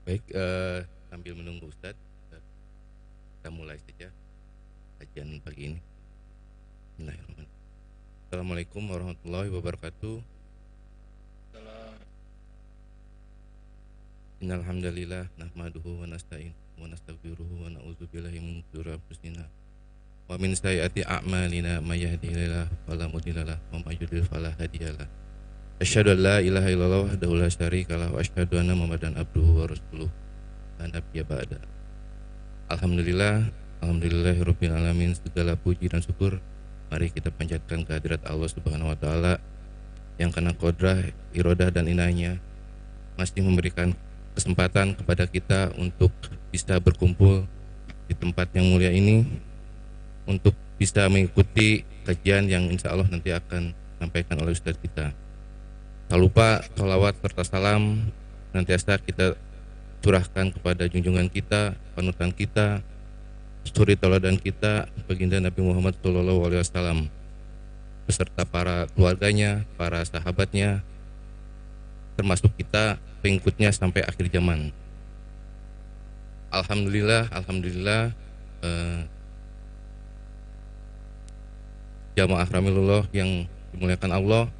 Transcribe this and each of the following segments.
Baik, sambil menunggu Ustadz, kita mulai saja kajian pagi ini. Bismillahirrahmanirrahim. Assalamualaikum warahmatullahi wabarakatuh. Innal hamdalillah nahmaduhu wa nasta'in wa nastaghfiruhu wa na'udzu billahi min shururi anfusina wa min sayyiati a'malina may yahdihillahu fala mudilla lahu wa may yudlil fala hadiyalah. Asyhadu an la ilaha illallah wahdahu la syarika lahu wa asyhadu anna Muhammadan abduhu wa rasuluh. La nabiyya ba'da. Alhamdulillahirabbil alamin, segala puji dan syukur mari kita panjatkan kehadirat Allah Subhanahu wa taala yang karena qadrah, iradah dan inayahnya masih memberikan kesempatan kepada kita untuk bisa berkumpul di tempat yang mulia ini untuk bisa mengikuti kajian yang insya Allah nanti akan disampaikan oleh Ustadz kita. Tak lupa sholawat serta salam nantiasa kita curahkan kepada junjungan kita, panutan kita, suri tauladan kita, baginda Nabi Muhammad SAW beserta para keluarganya, para sahabatnya, termasuk kita pengikutnya sampai akhir zaman. Alhamdulillah, jamaah rahimahullah yang dimuliakan Allah.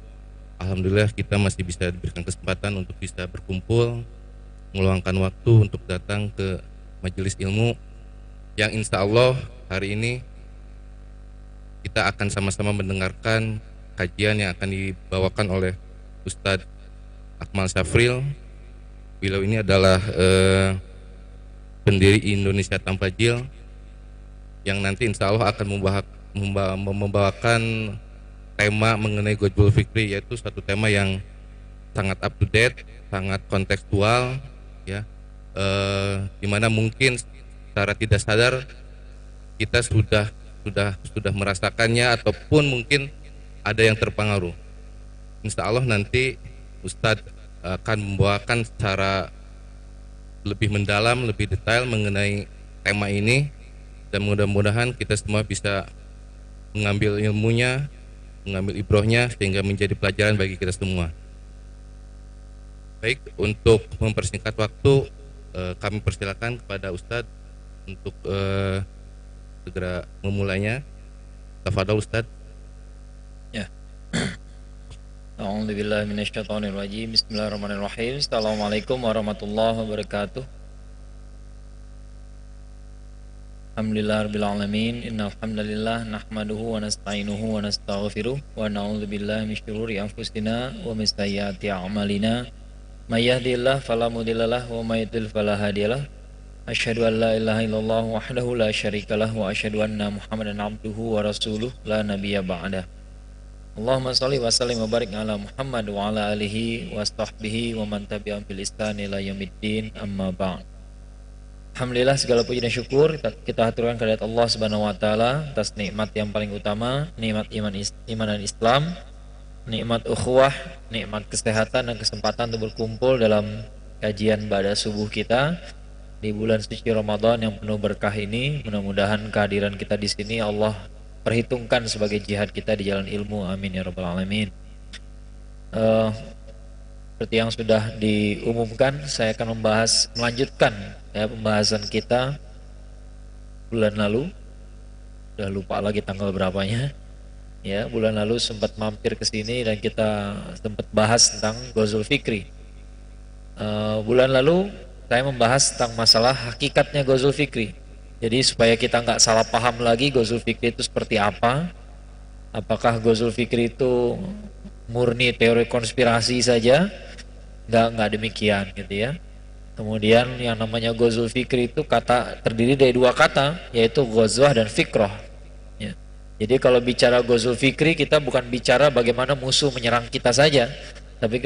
Alhamdulillah kita masih bisa diberikan kesempatan untuk bisa berkumpul, meluangkan waktu untuk datang ke majelis ilmu yang insya Allah hari ini kita akan sama-sama mendengarkan kajian yang akan dibawakan oleh Ustadz Akmal Syafril. Beliau ini adalah pendiri Indonesia Tanpa Jil yang nanti insya Allah akan membawakan tema mengenai Ghazwul Fikri, yaitu satu tema yang sangat up to date, sangat kontekstual, ya, dimana mungkin secara tidak sadar kita sudah merasakannya ataupun mungkin ada yang terpengaruh. Insya Allah nanti Ustadz akan membawakan secara lebih mendalam, lebih detail mengenai tema ini, dan mudah-mudahan kita semua bisa mengambil ilmunya, mengambil ibrohnya sehingga menjadi pelajaran bagi kita semua. Baik, untuk mempersingkat waktu, kami persilakan kepada Ustadz untuk segera memulainya. Tafadhol Ustadz. Ya. A'udzubillahi minasyaitonirrajim. Bismillahirrahmanirrahim. Assalamualaikum warahmatullahi wabarakatuh. Alhamdulillahirabbil alamin. Innal hamdalillah nahmaduhu wa nasta'inuhu wa nastaghfiruh wa na'udzubillahi min syururi anfusina wa min sayyiati a'malina. May yahdihillahu fala mudhillalah wa may yudhlil fala hadiyalah. Asyhadu an la ilaha illallah wahdahu la syarikalah wa asyhadu anna Muhammadan abduhu wa rasuluh la nabiyya ba'dah. Allahumma shalli wa sallim wa barik ala Muhammad wa ala alihi wa sahbihi wa man tabi'ahum bil ihsan ila yaumiddin, amma ba'd. Alhamdulillah, segala puji dan syukur kita haturkan kehadirat Allah Subhanahu wa taala atas nikmat yang paling utama, nikmat iman dan Islam, nikmat ukhuwah, nikmat kesehatan dan kesempatan untuk berkumpul dalam kajian pada subuh kita di bulan suci Ramadan yang penuh berkah ini. Mudah-mudahan kehadiran kita di sini Allah perhitungkan sebagai jihad kita di jalan ilmu, amin ya rabbal alamin. Seperti yang sudah diumumkan, saya akan melanjutkan ya pembahasan kita bulan lalu. Udah lupa lagi tanggal berapanya. Ya, bulan lalu sempat mampir ke sini dan kita sempat bahas tentang Ghazwul Fikri. Bulan lalu saya membahas tentang masalah hakikatnya Ghazwul Fikri. Jadi supaya kita nggak salah paham lagi Ghazwul Fikri itu seperti apa. Apakah Ghazwul Fikri itu murni teori konspirasi saja? Nggak demikian gitu ya. Kemudian yang namanya Ghazwul Fikri itu terdiri dari dua kata, yaitu ghazwah dan fikrah ya. Jadi kalau bicara Ghazwul Fikri, kita bukan bicara bagaimana musuh menyerang kita saja, tapi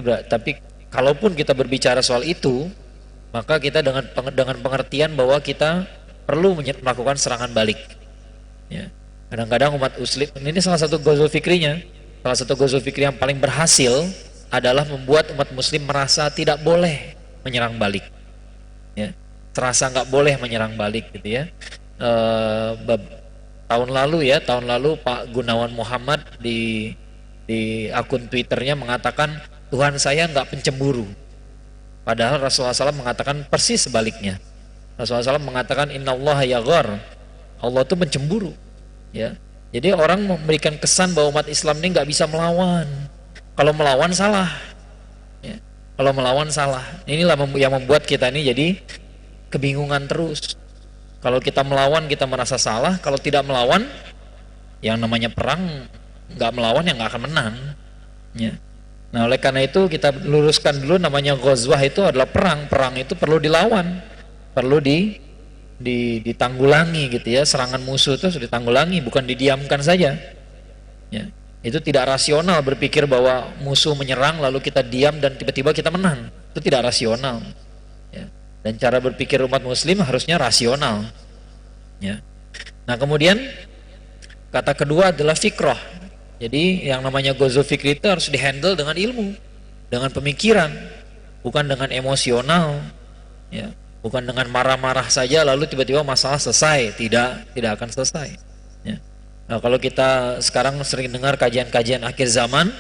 kalaupun kita berbicara soal itu, maka kita dengan pengertian bahwa kita perlu melakukan serangan balik ya. Kadang-kadang umat muslim, ini salah satu Ghazwul Fikrinya, salah satu Ghazwul Fikri yang paling berhasil adalah membuat umat muslim merasa tidak boleh menyerang balik ya, terasa nggak boleh menyerang balik gitu ya. Tahun lalu Pak Gunawan Muhammad di akun Twitternya mengatakan Tuhan saya nggak pencemburu Padahal Rasulullah SAW mengatakan persis sebaliknya. Rasulullah SAW mengatakan innallaha yaghar. Allah itu mencemburu. Ya. Jadi orang memberikan kesan bahwa umat Islam ini nggak bisa melawan. Kalau melawan salah. Ya. Kalau melawan salah. Inilah yang membuat kita ini jadi kebingungan terus. Kalau kita melawan kita merasa salah. Kalau tidak melawan, yang namanya perang nggak melawan yang nggak akan menang. Ya. Nah oleh karena itu kita luruskan dulu, namanya ghazwah itu adalah perang. Perang itu perlu dilawan, perlu ditanggulangi gitu ya. Serangan musuh itu harus ditanggulangi, bukan didiamkan saja. Ya. Itu tidak rasional berpikir bahwa musuh menyerang lalu kita diam dan tiba-tiba kita menang. Itu tidak rasional. Ya. Dan cara berpikir umat muslim harusnya rasional. Ya. Nah kemudian kata kedua adalah fikroh. Jadi yang namanya ghazwa fikri itu harus dihandle dengan ilmu, dengan pemikiran, bukan dengan emosional, ya, bukan dengan marah-marah saja lalu tiba-tiba masalah selesai. Tidak akan selesai. Ya. Nah kalau kita sekarang sering dengar kajian-kajian akhir zaman,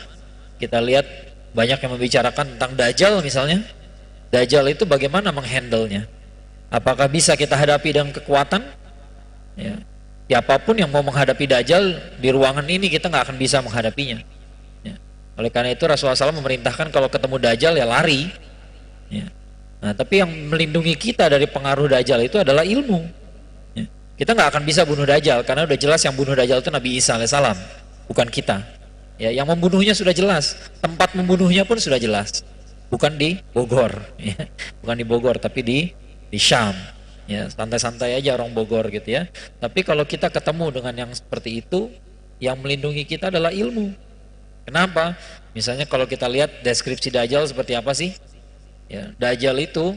kita lihat banyak yang membicarakan tentang Dajjal misalnya. Dajjal itu bagaimana menghandle-nya? Apakah bisa kita hadapi dengan kekuatan? Ya. Siapapun yang mau menghadapi Dajjal di ruangan ini kita nggak akan bisa menghadapinya. Ya. Oleh karena itu Rasulullah SAW memerintahkan kalau ketemu Dajjal ya lari. Ya. Nah, tapi yang melindungi kita dari pengaruh Dajjal itu adalah ilmu. Ya. Kita nggak akan bisa bunuh Dajjal karena udah jelas yang bunuh Dajjal itu Nabi Isa alaihissalam, bukan kita. Ya, yang membunuhnya sudah jelas, tempat membunuhnya pun sudah jelas, bukan di Bogor, ya. Bukan di Bogor tapi di Syam. Ya, santai-santai aja orang Bogor gitu ya. Tapi kalau kita ketemu dengan yang seperti itu, yang melindungi kita adalah ilmu. Kenapa? Misalnya kalau kita lihat deskripsi Dajjal seperti apa sih? Ya, Dajjal itu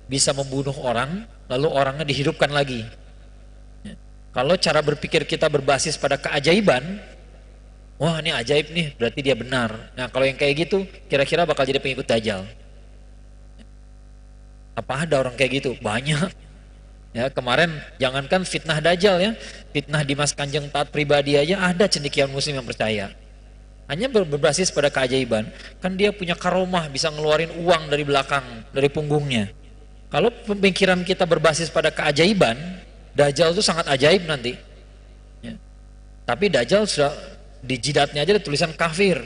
bisa membunuh orang, lalu orangnya dihidupkan lagi. Ya. Kalau cara berpikir kita berbasis pada keajaiban, wah ini ajaib nih, berarti dia benar. Nah kalau yang kayak gitu, kira-kira bakal jadi pengikut Dajjal. Apa ada orang kayak gitu? Banyak. Ya, kemarin jangankan fitnah Dajjal ya, fitnah Dimas Kanjeng Taat pribadi aja ada cendekiawan muslim yang percaya. Hanya berbasis pada keajaiban. Kan dia punya karomah, bisa ngeluarin uang dari belakang, dari punggungnya. Kalau pemikiran kita berbasis pada keajaiban, Dajjal itu sangat ajaib nanti. Ya. Tapi Dajjal sudah di jidatnya aja ada tulisan kafir.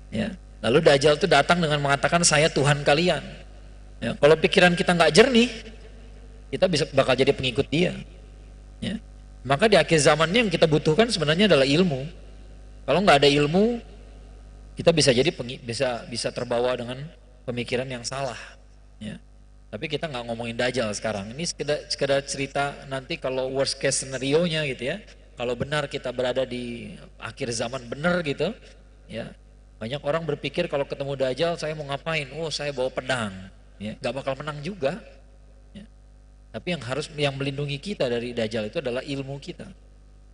Ya. Lalu Dajjal itu datang dengan mengatakan saya Tuhan kalian. Ya. Kalau pikiran kita nggak jernih, kita bakal jadi pengikut dia. Ya. Maka di akhir zaman ini yang kita butuhkan sebenarnya adalah ilmu. Kalau nggak ada ilmu, kita bisa jadi bisa terbawa dengan pemikiran yang salah. Ya. Tapi kita nggak ngomongin Dajjal sekarang. Ini sekedar cerita nanti kalau worst case scenario-nya gitu ya. Kalau benar kita berada di akhir zaman benar gitu, ya banyak orang berpikir kalau ketemu Dajjal saya mau ngapain? Oh saya bawa pedang. Ya, nggak bakal menang juga. Tapi yang melindungi kita dari Dajjal itu adalah ilmu kita.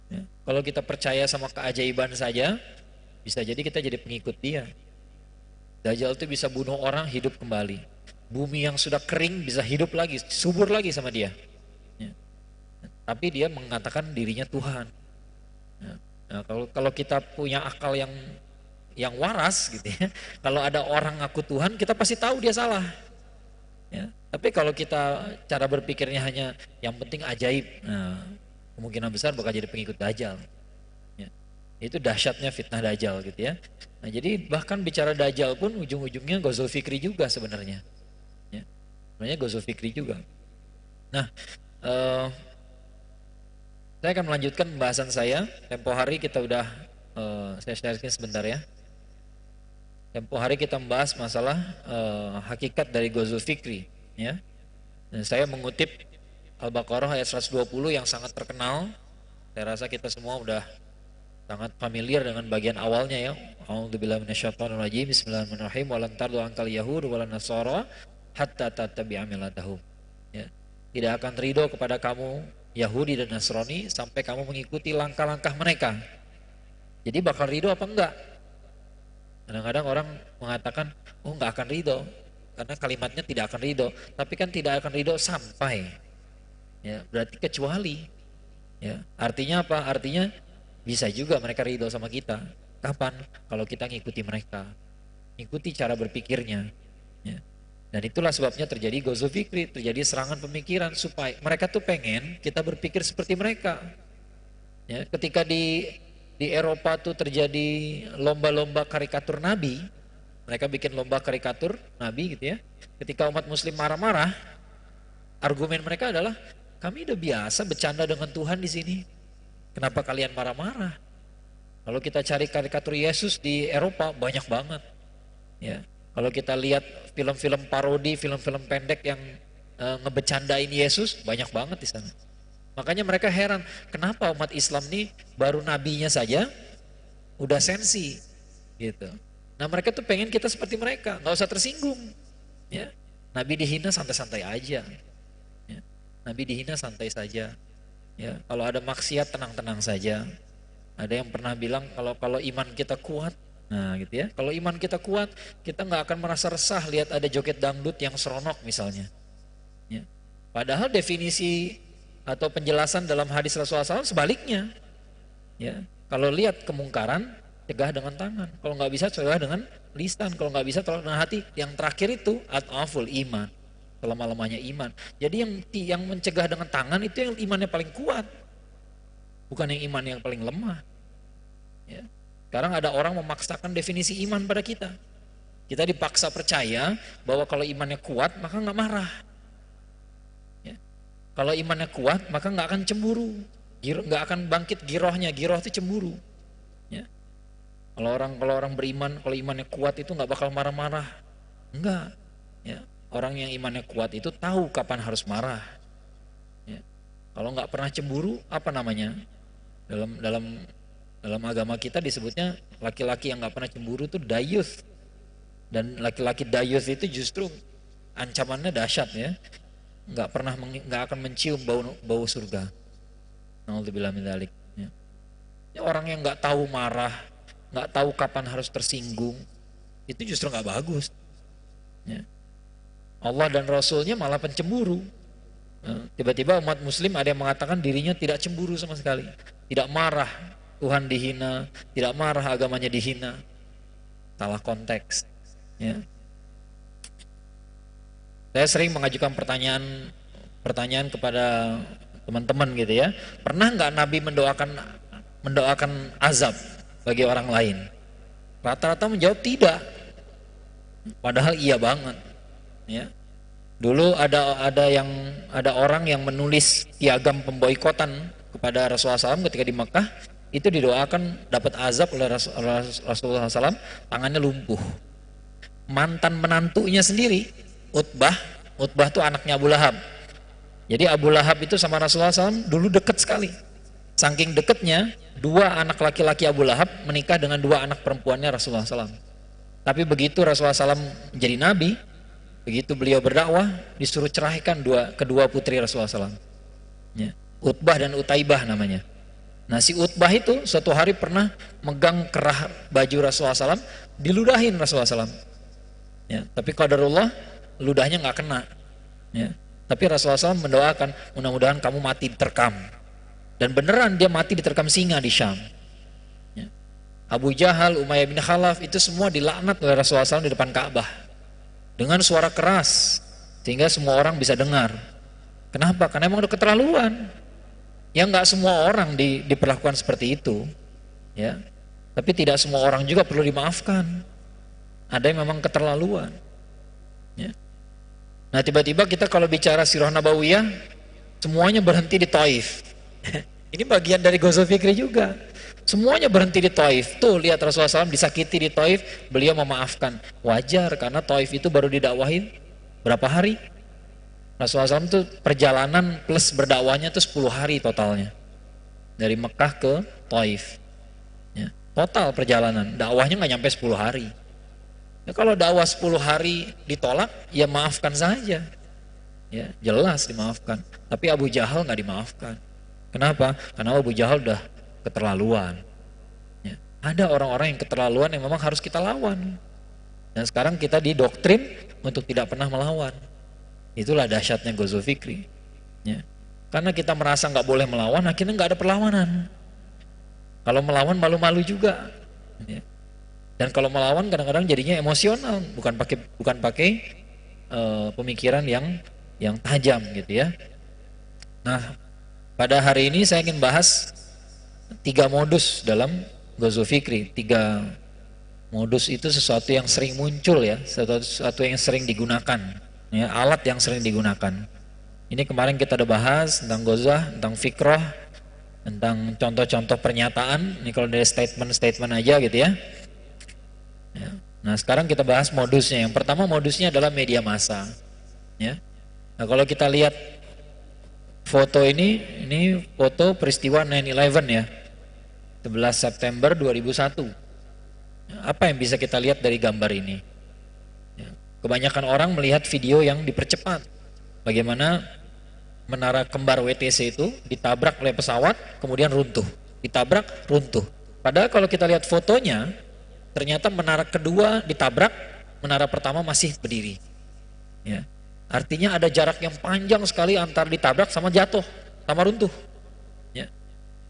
Ya. Kalau kita percaya sama keajaiban saja, bisa jadi kita jadi pengikut dia. Dajjal itu bisa bunuh orang hidup kembali. Bumi yang sudah kering bisa hidup lagi, subur lagi sama dia. Ya. Tapi dia mengatakan dirinya Tuhan. Ya. Nah, kalau kita punya akal yang waras gitu ya, kalau ada orang ngaku Tuhan, kita pasti tahu dia salah. Ya. Tapi kalau kita cara berpikirnya hanya yang penting ajaib, nah, kemungkinan besar bakal jadi pengikut Dajjal. Ya. Itu dahsyatnya fitnah Dajjal gitu ya. Nah jadi bahkan bicara Dajjal pun ujung-ujungnya ghazwa fikri juga sebenarnya. Ya. Sebenarnya ghazwa fikri juga. Nah, saya akan melanjutkan pembahasan saya. Tempo hari kita udah saya sharing sebentar ya. Tempo hari kita membahas masalah hakikat dari ghazwa fikri. Ya. Dan saya mengutip Al-Baqarah ayat 120 yang sangat terkenal. Saya rasa kita semua udah sangat familiar dengan bagian awalnya ya. A'udzubillahi minasyaitonirrajim. Bismillahirrahmanirrahim. Walan tardu ankal yahud walan nasara hatta tattabi'a millatahum. Ya. Tidak akan ridho kepada kamu Yahudi dan Nasrani sampai kamu mengikuti langkah-langkah mereka. Jadi bakal ridho apa enggak? Kadang-kadang orang mengatakan, oh enggak akan ridho. Karena kalimatnya tidak akan ridho, tapi kan tidak akan ridho sampai, ya berarti kecuali, ya artinya apa? Artinya bisa juga mereka ridho sama kita. Kapan? Kalau kita ngikuti mereka, ngikuti cara berpikirnya. Ya. Dan itulah sebabnya terjadi Ghazo Fikri, terjadi serangan pemikiran supaya mereka tuh pengen kita berpikir seperti mereka. Ya, ketika di Eropa tuh terjadi lomba-lomba karikatur Nabi, mereka bikin lomba karikatur Nabi gitu ya. Ketika umat Muslim marah-marah, argumen mereka adalah kami udah biasa bercanda dengan Tuhan di sini. Kenapa kalian marah-marah? Kalau kita cari karikatur Yesus di Eropa banyak banget. Ya, kalau kita lihat film-film parodi, film-film pendek yang ngebecandain Yesus banyak banget di sana. Makanya mereka heran, kenapa umat Islam nih baru nabinya saja udah sensi gitu. Nah mereka tuh pengen kita seperti mereka, nggak usah tersinggung. Ya, Nabi dihina santai-santai aja. Ya, Nabi dihina santai saja. Ya, kalau ada maksiat tenang-tenang saja. Ada yang pernah bilang kalau iman kita kuat, nah gitu ya. Kalau iman kita kuat, kita nggak akan merasa resah lihat ada joget dangdut yang seronok misalnya. Ya. Padahal definisi atau penjelasan dalam hadis Rasulullah SAW sebaliknya. Ya, kalau lihat kemungkaran, cegah dengan tangan. Kalau nggak bisa, cegah dengan lisan. Kalau nggak bisa, tolak dengan hati. Yang terakhir itu ad'aful iman, selama-lamanya iman. Jadi yang mencegah dengan tangan itu yang imannya paling kuat, bukan yang iman yang paling lemah. Ya. Sekarang ada orang memaksakan definisi iman pada kita. Kita dipaksa percaya bahwa kalau imannya kuat maka nggak marah. Kalau imannya kuat maka nggak akan cemburu, nggak akan bangkit girohnya. Giroh itu cemburu. Ya. Kalau orang beriman, kalau imannya kuat itu nggak bakal marah-marah. Enggak. Ya. Orang yang imannya kuat itu tahu kapan harus marah. Ya. Kalau nggak pernah cemburu, apa namanya? Dalam agama kita disebutnya laki-laki yang nggak pernah cemburu itu dayuth. Dan laki-laki dayuth itu justru ancamannya dahsyat ya. Nggak akan mencium bau surga. Nauzubillah min dzalik. Ya. Orang yang nggak tahu marah, nggak tahu kapan harus tersinggung, itu justru nggak bagus. Ya. Allah dan Rasulnya malah pencemburu. Tiba-tiba umat Muslim ada yang mengatakan dirinya tidak cemburu sama sekali, tidak marah Tuhan dihina, tidak marah agamanya dihina. Salah konteks. Ya. Saya sering mengajukan pertanyaan kepada teman-teman gitu ya. Pernah nggak Nabi mendoakan azab bagi orang lain? Rata-rata menjawab tidak. Padahal iya banget. Ya. Dulu ada orang yang menulis piagam pemboikotan kepada Rasulullah SAW ketika di Mekah, itu didoakan dapat azab oleh Rasulullah SAW, tangannya lumpuh. Mantan menantunya sendiri, Utbah tuh anaknya Abu Lahab. Jadi Abu Lahab itu sama Rasulullah SAW dulu dekat sekali. Saking dekatnya, dua anak laki-laki Abu Lahab menikah dengan dua anak perempuannya Rasulullah SAW. Tapi begitu Rasulullah SAW menjadi nabi, begitu beliau berdakwah, disuruh ceraikan kedua putri Rasulullah SAW. Ya. Utbah dan Utaibah namanya. Nah si Utbah itu suatu hari pernah megang kerah baju Rasulullah SAW, diludahin Rasulullah SAW. Ya. Tapi qadarullah ludahnya nggak kena. Ya. Tapi Rasulullah SAW mendoakan mudah-mudahan kamu mati diterkam. Dan beneran dia mati diterkam singa di Syam. Ya. Abu Jahal, Umayyah bin Khalaf itu semua dilaknat oleh Rasulullah SAW di depan Ka'bah dengan suara keras sehingga semua orang bisa dengar. Kenapa? Karena emang udah keterlaluan. Ya nggak semua orang diperlakukan seperti itu. Ya. Tapi tidak semua orang juga perlu dimaafkan. Ada yang memang keterlaluan. Ya. Nah tiba-tiba kita kalau bicara sirah nabawiyah semuanya berhenti di Taif. Ini bagian dari Ghazo Fikri juga. Semuanya berhenti di Taif. Tuh lihat Rasulullah SAW disakiti di Taif, beliau memaafkan. Wajar karena Taif itu baru didakwahin berapa hari? Rasulullah SAW itu perjalanan plus berdakwahnya itu 10 hari totalnya. Dari Mekah ke Taif. Ya, total perjalanan, dakwahnya nggak nyampe 10 hari. Ya, kalau dakwah 10 hari ditolak, ya maafkan saja. Ya, jelas dimaafkan. Tapi Abu Jahal nggak dimaafkan. Kenapa? Karena Abu Jahal udah keterlaluan. Ya, ada orang-orang yang keterlaluan yang memang harus kita lawan. Dan sekarang kita didoktrin untuk tidak pernah melawan. Itulah dahsyatnya Ghazo Fikri. Ya. Karena kita merasa nggak boleh melawan, akhirnya nggak ada perlawanan. Kalau melawan malu-malu juga. Ya. Dan kalau melawan kadang-kadang jadinya emosional, bukan pakai pemikiran yang tajam gitu ya. Nah, pada hari ini saya ingin bahas 3 modus dalam Ghazwa Fikri. 3 modus itu sesuatu yang sering muncul ya, sesuatu yang sering digunakan, ya, alat yang sering digunakan. Ini kemarin kita udah bahas tentang Ghazwa, tentang fikrah, tentang contoh-contoh pernyataan. Ini kalau dari statement-statement aja gitu ya. Ya. Nah, sekarang kita bahas modusnya. Yang pertama modusnya adalah media massa. Ya. Nah, kalau kita lihat foto ini foto peristiwa 9/11 ya. 11 September 2001. Apa yang bisa kita lihat dari gambar ini? Ya. Kebanyakan orang melihat video yang dipercepat. Bagaimana menara kembar WTC itu ditabrak oleh pesawat, kemudian runtuh. Ditabrak, runtuh. Padahal kalau kita lihat fotonya, ternyata menara kedua ditabrak, menara pertama masih berdiri. Ya. Artinya ada jarak yang panjang sekali antara ditabrak sama jatuh, sama runtuh. Ya.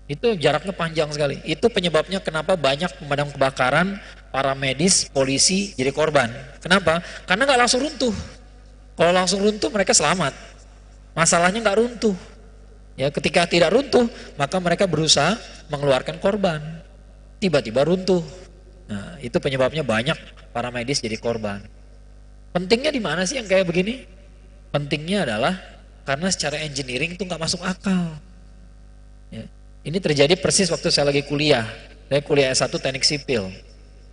Itu jaraknya panjang sekali. Itu penyebabnya kenapa banyak pemadam kebakaran, para medis, polisi jadi korban. Kenapa? Karena nggak langsung runtuh. Kalau langsung runtuh mereka selamat. Masalahnya nggak runtuh. Ya, ketika tidak runtuh, maka mereka berusaha mengeluarkan korban. Tiba-tiba runtuh. Nah, itu penyebabnya banyak para medis jadi korban. Pentingnya di mana sih yang kayak begini? Pentingnya adalah karena secara engineering itu nggak masuk akal. Ya. Ini terjadi persis waktu saya lagi kuliah. Saya kuliah S1 teknik sipil.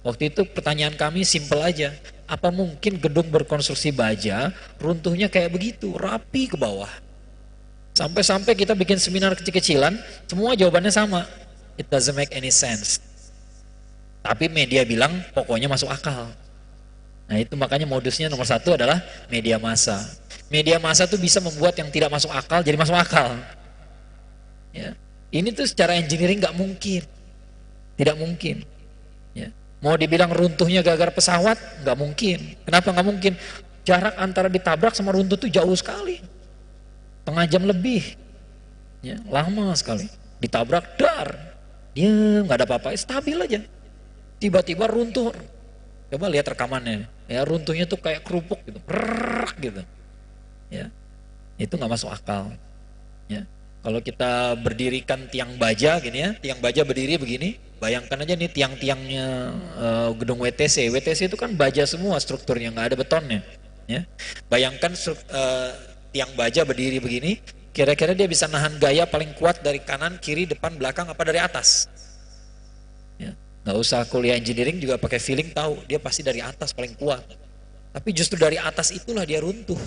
Waktu itu pertanyaan kami simpel aja. Apa mungkin gedung berkonstruksi baja runtuhnya kayak begitu, rapi ke bawah? Sampai-sampai kita bikin seminar kecil-kecilan, semua jawabannya sama. It doesn't make any sense. Tapi media bilang pokoknya masuk akal. Nah, itu makanya modusnya nomor 1 adalah media massa. Media massa tuh bisa membuat yang tidak masuk akal jadi masuk akal. Ya. Ini tuh secara engineering nggak mungkin, tidak mungkin. Ya. Mau dibilang runtuhnya gara-gara pesawat, nggak mungkin. Kenapa nggak mungkin? Jarak antara ditabrak sama runtuh tuh jauh sekali, setengah jam lebih. Ya, lama sekali. Ditabrak, dar, dia nggak ada apa-apa, stabil aja. Tiba-tiba runtuh. Coba lihat rekamannya. Ya, runtuhnya tuh kayak kerupuk gitu. Rrrr, gitu. Ya. Itu nggak masuk akal. Ya. Kalau kita berdirikan tiang baja gini ya, tiang baja berdiri begini, bayangkan aja nih tiang-tiangnya gedung WTC. WTC itu kan baja semua strukturnya, nggak ada betonnya. Ya. Bayangkan tiang baja berdiri begini, kira-kira dia bisa nahan gaya paling kuat dari kanan, kiri, depan, belakang, apa dari atas? Ya. Nggak usah kuliah engineering juga pakai feeling tahu, dia pasti dari atas paling kuat. Tapi justru dari atas itulah dia runtuh.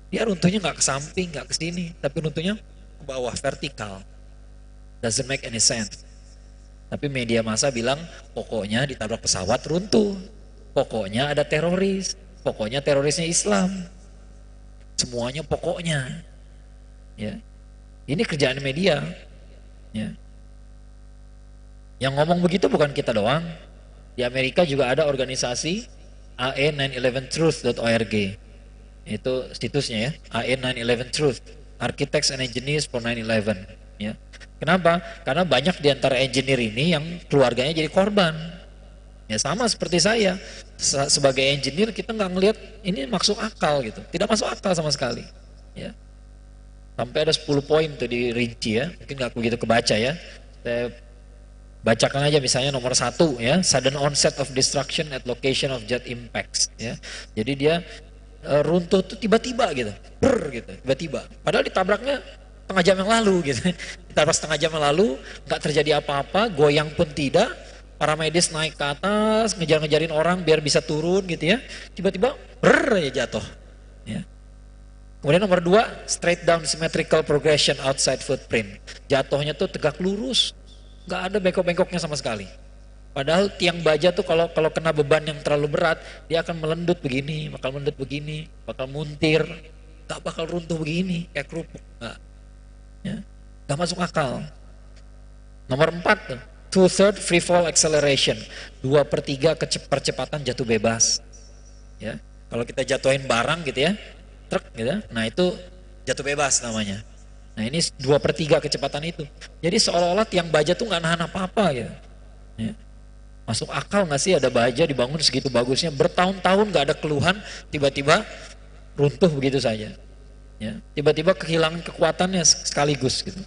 Dia runtuhnya nggak ke samping, nggak ke sini, tapi runtuhnya ke bawah, vertikal. Doesn't make any sense. Tapi media massa bilang, pokoknya ditabrak pesawat runtuh. Pokoknya ada teroris. Pokoknya terorisnya Islam. Semuanya pokoknya. Ya. Ini kerjaan media. Ya. Yang ngomong begitu bukan kita doang. Di Amerika juga ada organisasi AE911truth.org. Itu situsnya ya, AE911truth, Architects and Engineers for 9/11. Ya. Kenapa? Karena banyak di antara engineer ini yang keluarganya jadi korban. Ya, sama seperti saya. Sebagai engineer kita nggak ngelihat ini masuk akal gitu, tidak masuk akal sama sekali. Ya. Sampai ada 10 poin tuh dirinci ya, mungkin nggak begitu kebaca ya. Saya bacakan aja misalnya nomor 1 ya, sudden onset of destruction at location of jet impacts ya. Jadi dia runtuh tuh tiba-tiba gitu, gitu, tiba-tiba. Padahal ditabraknya setengah jam yang lalu gitu. Ditabrak setengah jam yang lalu, nggak terjadi apa-apa, goyang pun tidak. Para medis naik ke atas, ngejar-ngejarin orang biar bisa turun gitu ya. Tiba-tiba, ya jatuh. Ya. Kemudian nomor 2, straight down symmetrical progression outside footprint. Jatuhnya tuh tegak lurus, nggak ada bengkok-bengkoknya sama sekali. Padahal tiang baja tuh kalau kena beban yang terlalu berat, dia akan melendut begini, bakal muntir, nggak bakal runtuh begini kayak kerupuk, nggak masuk akal. Nomor 4 tuh, 2/3 free fall acceleration, 2/3 percepatan jatuh bebas. Ya, kalau kita jatuhin barang gitu ya, truk gitu, nah itu jatuh bebas namanya. Nah ini 2/3 kecepatan itu. Jadi seolah-olah tiang baja tuh nggak nahan apa-apa gitu. Ya. Masuk akal nggak sih ada baja dibangun segitu bagusnya, bertahun-tahun nggak ada keluhan, tiba-tiba runtuh begitu saja. Ya, tiba-tiba kehilangan kekuatannya sekaligus gitu.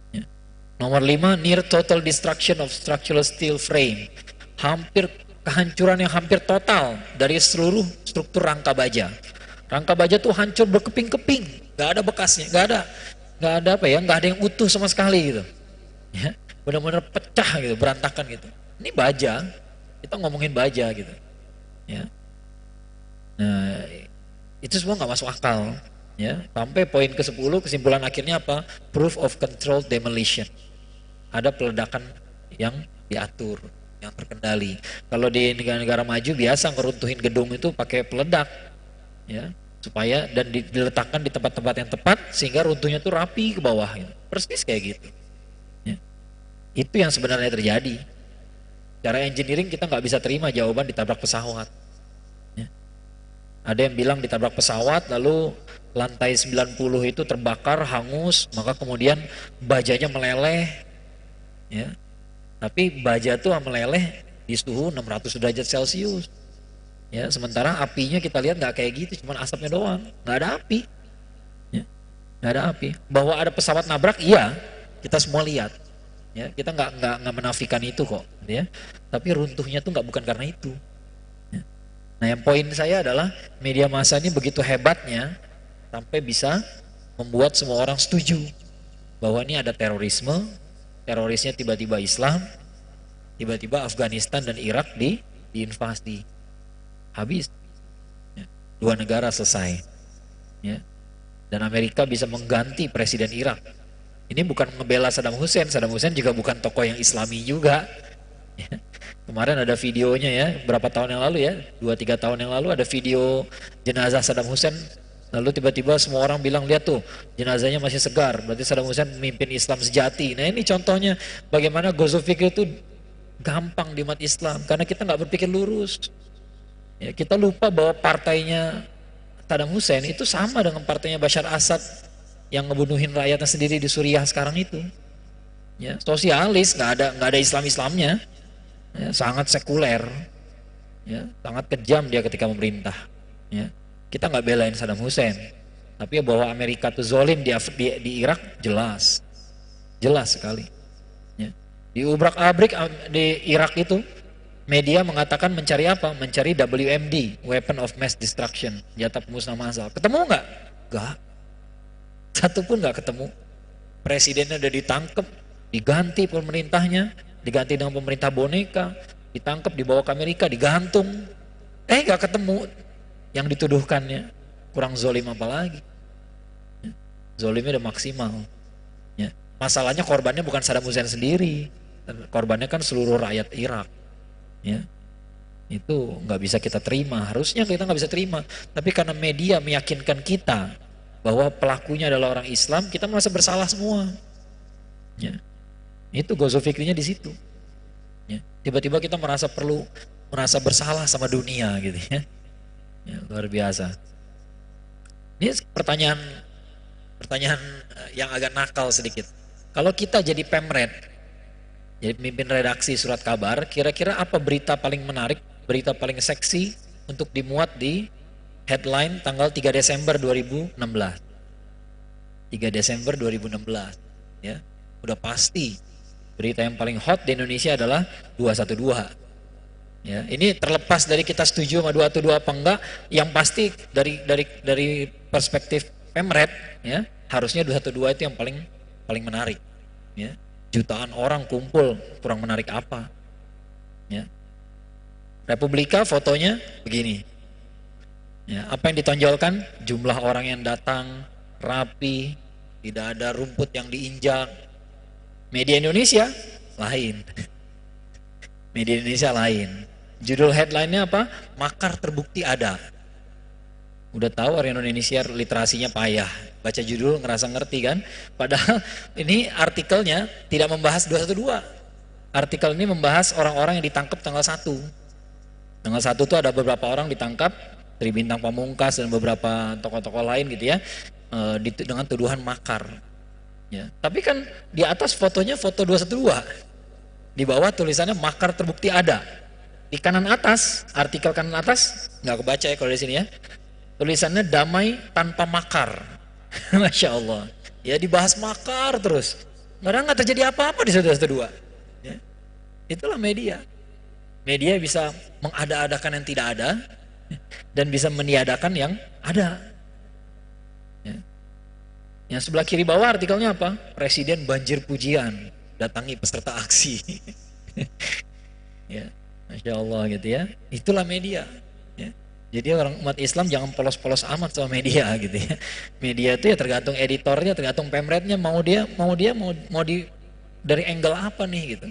Ya. Nomor 5, near total destruction of structural steel frame. Hampir kehancuran yang hampir total dari seluruh struktur rangka baja. Rangka baja tuh hancur berkeping-keping, nggak ada bekasnya, nggak ada apa ya, nggak ada yang utuh sama sekali gitu. Ya, benar-benar pecah gitu, berantakan gitu. Ini baja, kita ngomongin baja gitu. Ya. Nah, itu semua nggak masuk akal. Ya, sampai poin ke-10 kesimpulan akhirnya apa? Proof of controlled demolition. Ada peledakan yang diatur, yang terkendali. Kalau di negara-negara maju biasa ngeruntuhin gedung itu pakai peledak, ya, supaya dan diletakkan di tempat-tempat yang tepat sehingga runtuhnya tuh rapi ke bawah, gitu. Persis kayak gitu. Ya. Itu yang sebenarnya terjadi. Cara engineering kita nggak bisa terima jawaban ditabrak pesawat. Ya. Ada yang bilang ditabrak pesawat lalu lantai 90 itu terbakar, hangus, maka kemudian bajanya meleleh. Ya. Tapi baja itu meleleh di suhu 600 derajat Celcius. Ya, sementara apinya kita lihat nggak kayak gitu, cuma asapnya doang, nggak ada api. Ya, nggak ada api. Bahwa ada pesawat nabrak, iya, kita semua lihat. Ya, kita nggak menafikan itu kok. Ya. Tapi runtuhnya tuh nggak bukan karena itu. Ya. Nah, yang poin saya adalah media massa ini begitu hebatnya sampai bisa membuat semua orang setuju bahwa ini ada terorisme, terorisnya tiba-tiba Islam, tiba-tiba Afghanistan dan Irak diinvasi, habis, ya. 2 negara selesai, ya. Dan Amerika bisa mengganti presiden Irak. Ini bukan ngebela Saddam Hussein juga bukan tokoh yang Islami juga. Ya. Kemarin ada videonya ya, berapa tahun yang lalu ya, 2-3 tahun yang lalu ada video jenazah Saddam Hussein. Lalu tiba-tiba semua orang bilang, lihat tuh jenazahnya masih segar, berarti Saddam Hussein memimpin Islam sejati. Nah ini contohnya bagaimana gozul fikir itu gampang di umat Islam, karena kita nggak berpikir lurus. Ya, kita lupa bahwa partainya Saddam Hussein itu sama dengan partainya Bashar Assad yang ngebunuhin rakyatnya sendiri di Suriah sekarang itu. Ya, sosialis, nggak ada Islamnya, ya, sangat sekuler, ya, sangat kejam dia ketika memerintah. Ya. Kita nggak belain Saddam Hussein, tapi bahwa Amerika itu zolim di Irak jelas sekali. Ya. Di ubrak-abrik di Irak itu media mengatakan mencari apa? Mencari WMD, Weapon of Mass Destruction, senjata pemusnah massal. Ketemu nggak? Nggak. Satu pun nggak ketemu. Presidennya udah ditangkap, diganti pemerintahnya, diganti dengan pemerintah boneka, ditangkap dibawa ke Amerika, digantung. Nggak ketemu yang dituduhkannya. Kurang zolim apa lagi? Ya. Zolimnya udah maksimal. Ya. Masalahnya korbannya bukan Saddam Hussein sendiri, korbannya kan seluruh rakyat Irak. Ya. Itu nggak bisa kita terima, harusnya kita nggak bisa terima. Tapi karena media meyakinkan kita bahwa pelakunya adalah orang Islam, kita merasa bersalah semua. Ya. Itu gozul fikrinya di situ. Ya. Tiba-tiba kita merasa bersalah sama dunia gitu ya. Ya, luar biasa. Ini pertanyaan yang agak nakal sedikit. Kalau kita jadi pemret, jadi pemimpin redaksi surat kabar, kira-kira apa berita paling menarik, berita paling seksi untuk dimuat di headline tanggal 3 Desember 2016. 3 Desember 2016. Ya, udah pasti berita yang paling hot di Indonesia adalah 212. Ya, ini terlepas dari kita setuju sama 212 apa enggak, yang pasti dari perspektif Pemret, ya, harusnya 212 itu yang paling menarik. Ya. Jutaan orang kumpul, kurang menarik apa? Ya. Republika fotonya begini. Ya, apa yang ditonjolkan? Jumlah orang yang datang rapi, tidak ada rumput yang diinjak. Media Indonesia lain. Media Indonesia lain. Judul headline-nya apa? Makar terbukti ada. Udah tahu orang Indonesia literasinya payah. Baca judul ngerasa ngerti kan? Padahal ini artikelnya tidak membahas 212. Artikel ini membahas orang-orang yang ditangkap tanggal 1. Tanggal 1 itu ada beberapa orang ditangkap, Tri Bintang Pamungkas dan beberapa tokoh-tokoh lain gitu ya, dengan tuduhan makar. Ya. Tapi kan di atas fotonya foto 212. Di bawah tulisannya makar terbukti ada. Di kanan atas, artikel kanan atas, nggak kebaca ya kalau di sini ya. Tulisannya damai tanpa makar. Masya Allah. Ya dibahas makar terus. Padahal nggak terjadi apa-apa di satu dua. Ya. Itulah media. Media bisa mengada-adakan yang tidak ada dan bisa meniadakan yang ada. Ya. Yang sebelah kiri bawah artikelnya apa? Presiden banjir pujian, datangi peserta aksi. Ya, Masya Allah gitu ya. Itulah media. Ya. Jadi orang umat Islam jangan polos-polos amat sama media gitu ya. Media itu ya tergantung editornya, tergantung pemretnya mau di dari angle apa nih gitu.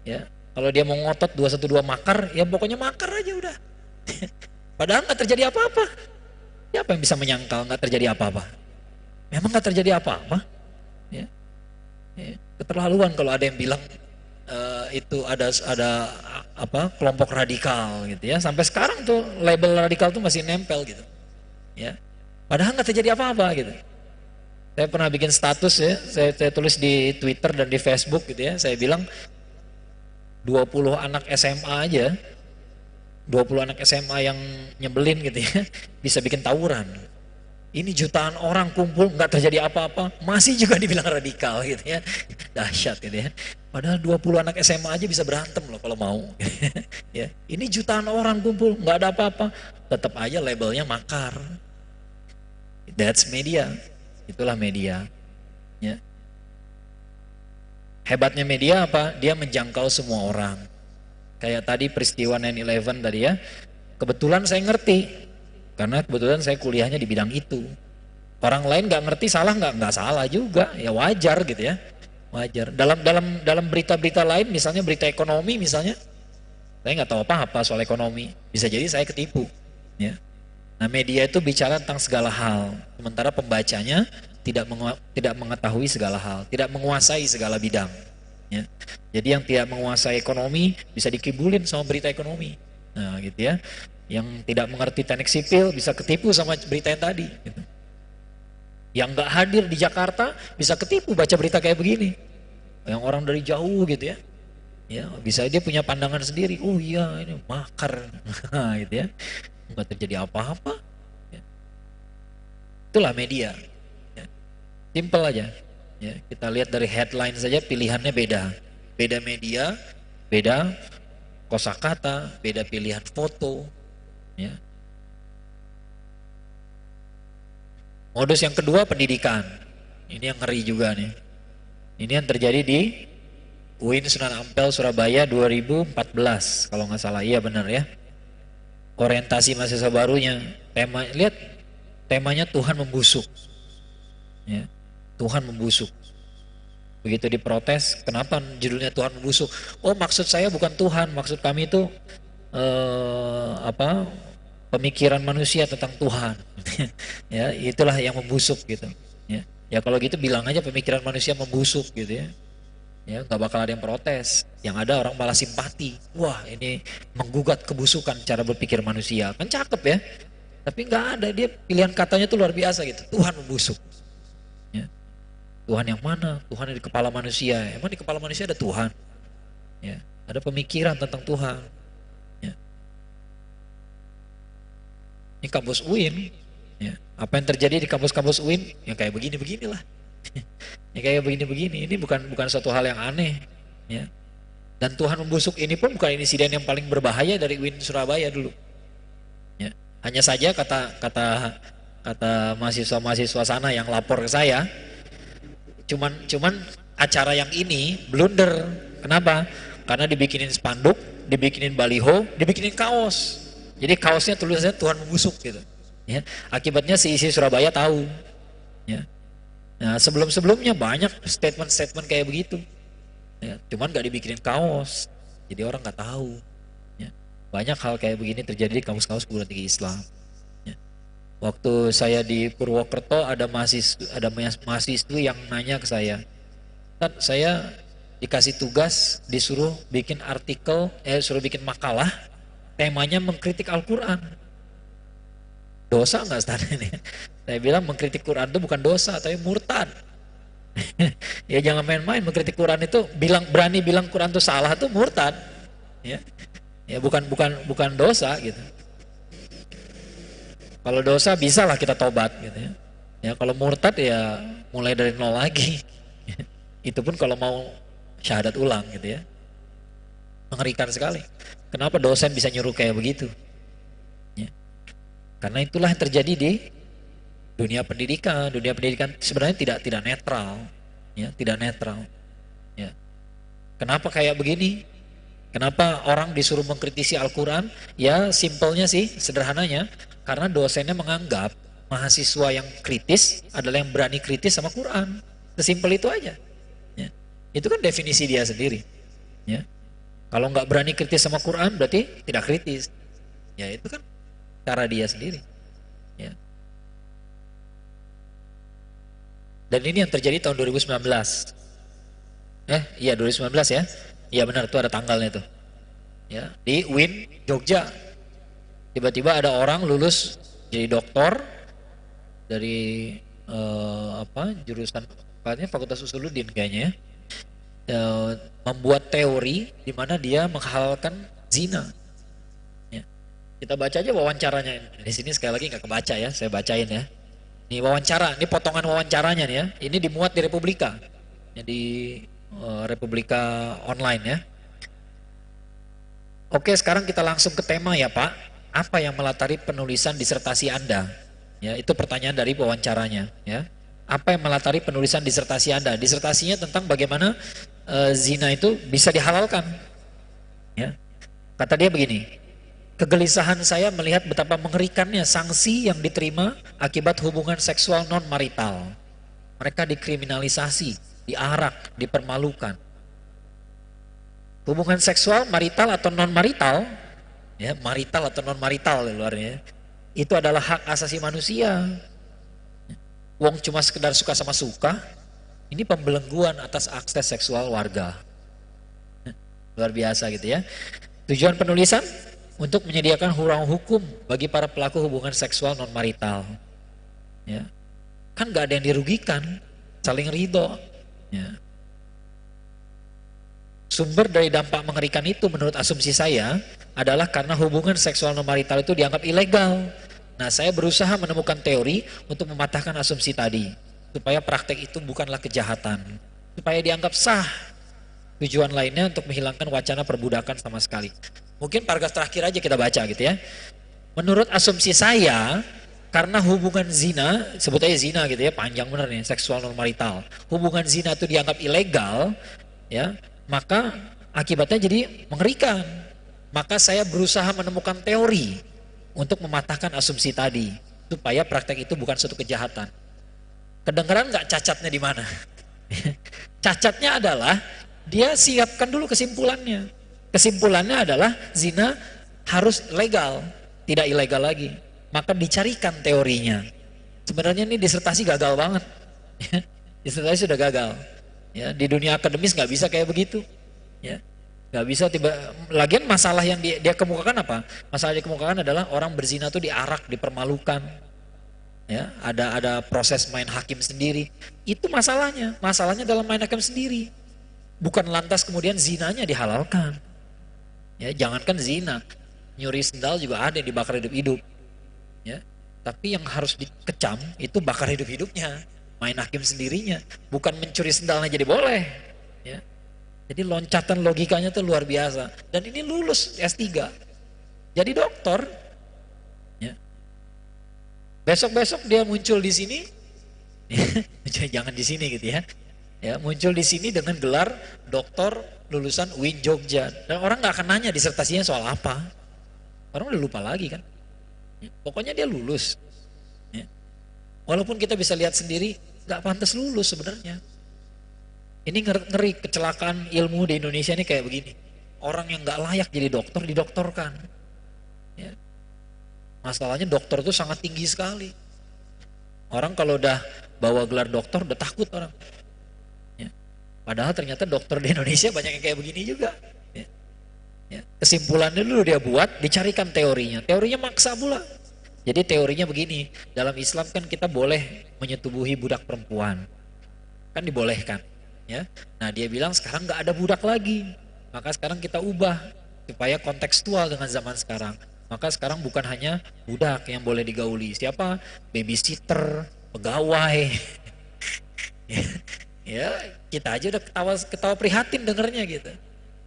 Ya. Kalau dia mau ngotot 212 makar, ya pokoknya makar aja udah. Padahal nggak terjadi apa-apa. Siapa yang bisa menyangkal nggak terjadi apa-apa? Memang nggak terjadi apa-apa. Ya. Ya. Keterlaluan kalau ada yang bilang itu ada apa kelompok radikal gitu ya. Sampai sekarang tuh label radikal tuh masih nempel gitu. Ya. Padahal nggak terjadi apa-apa gitu. Saya pernah bikin status ya, saya tulis di Twitter dan di Facebook gitu ya. Saya bilang 20 anak SMA aja, 20 anak SMA yang nyebelin gitu ya, bisa bikin tawuran. Ini jutaan orang kumpul nggak terjadi apa-apa, masih juga dibilang radikal gitu ya. Dahsyat gitu ya. Padahal 20 anak SMA aja bisa berantem loh kalau mau. Ya, ini jutaan orang kumpul nggak ada apa-apa, tetap aja labelnya makar. That's media. Itulah media. Ya. Hebatnya media apa? Dia menjangkau semua orang. Kayak tadi peristiwa 9/11 tadi ya. Kebetulan saya ngerti. Karena kebetulan saya kuliahnya di bidang itu. Orang lain nggak ngerti salah nggak salah juga. Ya wajar gitu ya. Wajar. Dalam berita-berita lain, misalnya berita ekonomi misalnya, saya nggak tahu apa-apa soal ekonomi. Bisa jadi saya ketipu. Ya. Nah media itu bicara tentang segala hal. Sementara pembacanya tidak mengetahui segala hal, tidak menguasai segala bidang. Ya. Jadi yang tidak menguasai ekonomi bisa dikibulin sama berita ekonomi. Nah gitu ya. Yang tidak mengerti teknik sipil bisa ketipu sama berita yang tadi. Gitu. Yang nggak hadir di Jakarta bisa ketipu baca berita kayak begini. Yang orang dari jauh gitu ya. Ya bisa dia punya pandangan sendiri. Oh iya ini makar, gitu ya. Nggak terjadi apa-apa. Ya. Itulah media. Simple aja. Ya, kita lihat dari headline saja pilihannya beda. Beda media, beda kosakata, beda pilihan foto. Ya. Modus yang kedua pendidikan. Ini yang ngeri juga nih. Ini yang terjadi di UIN Sunan Ampel Surabaya 2014 kalau nggak salah. Iya benar ya. Orientasi mahasiswa barunya. Lihat temanya Tuhan membusuk. Ya. Tuhan membusuk. Begitu diprotes, kenapa judulnya Tuhan membusuk? Oh maksud saya bukan Tuhan, maksud kami itu pemikiran manusia tentang Tuhan. Ya itulah yang membusuk gitu. Ya kalau gitu bilang aja pemikiran manusia membusuk gitu ya. Ya nggak bakal ada yang protes. Yang ada orang malah simpati. Wah ini menggugat kebusukan cara berpikir manusia. Kan cakep ya. Tapi nggak ada, dia pilihan katanya tuh luar biasa gitu. Tuhan membusuk. Tuhan yang mana? Tuhan yang di kepala manusia. Emang di kepala manusia ada Tuhan? Ya, ada pemikiran tentang Tuhan. Ya. Ini kampus UIN. Ya. Apa yang terjadi di kampus-kampus UIN? Ya kayak begini-beginilah. Ya kayak begini-begini. Ini bukan suatu hal yang aneh. Ya. Dan Tuhan membusuk ini pun bukan insiden yang paling berbahaya dari UIN Surabaya dulu. Ya. Hanya saja kata mahasiswa-mahasiswa sana yang lapor ke saya. Cuman acara yang ini blunder. Kenapa? Karena dibikinin spanduk, dibikinin baliho, dibikinin kaos. Jadi kaosnya tulisannya Tuhan membusuk gitu. Ya. Akibatnya si isi Surabaya tahu. Ya. Nah, sebelum-sebelumnya banyak statement-statement kayak begitu. Ya. Cuman nggak dibikinin kaos, jadi orang nggak tahu. Ya. Banyak hal kayak begini terjadi di kampus-kampus perguruan tinggi Islam. Waktu saya di Purwokerto ada mahasiswi yang nanya ke saya, saya dikasih tugas disuruh bikin suruh bikin makalah, temanya mengkritik Al-Quran. Dosa nggak Ustaz ini? Saya bilang mengkritik Quran itu bukan dosa, tapi murtad. Ya jangan main-main, mengkritik Quran itu berani bilang Quran itu salah itu murtad. Ya bukan dosa gitu. Kalau dosa bisa lah kita tobat gitu ya. Ya kalau murtad ya mulai dari nol lagi. Itu pun kalau mau syahadat ulang gitu ya. Mengerikan sekali. Kenapa dosen bisa nyuruh kayak begitu? Ya. Karena itulah yang terjadi di dunia pendidikan. Dunia pendidikan sebenarnya tidak netral, ya, tidak netral. Ya. Kenapa kayak begini? Kenapa orang disuruh mengkritisi Al-Quran? Ya simpelnya sih, sederhananya, karena dosennya menganggap mahasiswa yang kritis adalah yang berani kritis sama Quran. Sesimpel itu aja. Ya. Itu kan definisi dia sendiri. Ya. Kalau nggak berani kritis sama Quran berarti tidak kritis. Ya itu kan cara dia sendiri. Ya. Dan ini yang terjadi tahun 2019. Iya 2019 ya. Iya benar tuh ada tanggalnya tuh. Ya, di UIN Jogja. Tiba-tiba ada orang lulus jadi doktor dari jurusan katanya Fakultas Usuluddin kayaknya ya. Membuat teori di mana dia menghalalkan zina. Ya. Kita baca aja wawancaranya. Di sini sekali lagi nggak kebaca ya, saya bacain ya. Ini wawancara, ini potongan wawancaranya nih ya. Ini dimuat di Republika, ya, di Republika online ya. Oke, sekarang kita langsung ke tema ya Pak. Apa yang melatari penulisan disertasi Anda? Ya, itu pertanyaan dari wawancaranya. Ya, apa yang melatari penulisan disertasi Anda? Disertasinya tentang bagaimana zina itu bisa dihalalkan. Ya, kata dia begini. Kegelisahan saya melihat betapa mengerikannya sanksi yang diterima akibat hubungan seksual non marital. Mereka dikriminalisasi, diarak, dipermalukan. Hubungan seksual marital atau non marital, ya marital atau non marital luarnya, itu adalah hak asasi manusia. Wong cuma sekedar suka sama suka, ini pembelengguan atas akses seksual warga. Luar biasa gitu ya. Tujuan penulisan untuk menyediakan ruang hukum bagi para pelaku hubungan seksual non marital. Ya, kan nggak ada yang dirugikan, saling ridho. Ya. Sumber dari dampak mengerikan itu menurut asumsi saya adalah karena hubungan seksual non marital itu dianggap ilegal. Nah, saya berusaha menemukan teori untuk mematahkan asumsi tadi, supaya praktek itu bukanlah kejahatan, supaya dianggap sah. Tujuan lainnya untuk menghilangkan wacana perbudakan sama sekali. Mungkin paragraf terakhir aja kita baca gitu ya. Menurut asumsi saya, karena hubungan zina, sebut aja zina gitu ya, panjang bener nih, seksual non marital. Hubungan zina itu dianggap ilegal, ya. Maka akibatnya jadi mengerikan. Maka saya berusaha menemukan teori untuk mematahkan asumsi tadi, supaya praktek itu bukan suatu kejahatan. Kedengeran nggak cacatnya di mana? Cacatnya adalah dia siapkan dulu kesimpulannya. Kesimpulannya adalah zina harus legal, tidak ilegal lagi. Maka dicarikan teorinya. Sebenarnya ini disertasi gagal banget. Disertasi sudah gagal. Ya, di dunia akademis nggak bisa kayak begitu, ya, nggak bisa tiba. Lagian masalah yang dia kemukakan apa? Masalah yang dikemukakan adalah orang berzina tuh diarak, dipermalukan, ya, ada proses main hakim sendiri. Itu masalahnya. Masalahnya dalam main hakim sendiri, bukan lantas kemudian zinanya dihalalkan. Ya, jangankan zina, nyuri sendal juga ada yang dibakar hidup-hidup, ya. Tapi yang harus dikecam itu bakar hidup-hidupnya. Main hakim sendirinya, bukan mencuri sendalnya jadi boleh, ya. Jadi loncatan logikanya tuh luar biasa. Dan ini lulus S3, jadi dokter, ya. Besok-besok dia muncul di sini, jangan di sini gitu ya. Ya, muncul di sini dengan gelar doktor lulusan UIN Jogja. Dan orang nggak akan nanya disertasinya soal apa. Orang udah lupa lagi kan. Ya, pokoknya dia lulus. Ya. Walaupun kita bisa lihat sendiri, nggak pantas lulus sebenarnya. Ini ngeri kecelakaan ilmu di Indonesia ini kayak begini. Orang yang nggak layak jadi dokter didoktorkan. Ya. Masalahnya dokter itu sangat tinggi sekali. Orang kalau udah bawa gelar dokter udah takut orang. Ya. Padahal ternyata dokter di Indonesia banyak yang kayak begini juga. Ya. Ya. Kesimpulannya dulu dia buat, dicarikan teorinya. Teorinya maksa pula. Jadi teorinya begini, dalam Islam kan kita boleh menyetubuhi budak perempuan, kan dibolehkan, ya. Nah dia bilang sekarang nggak ada budak lagi, maka sekarang kita ubah supaya kontekstual dengan zaman sekarang. Maka sekarang bukan hanya budak yang boleh digauli, siapa? Babysitter, pegawai. Ya, kita aja udah ketawa ketawa prihatin dengernya gitu.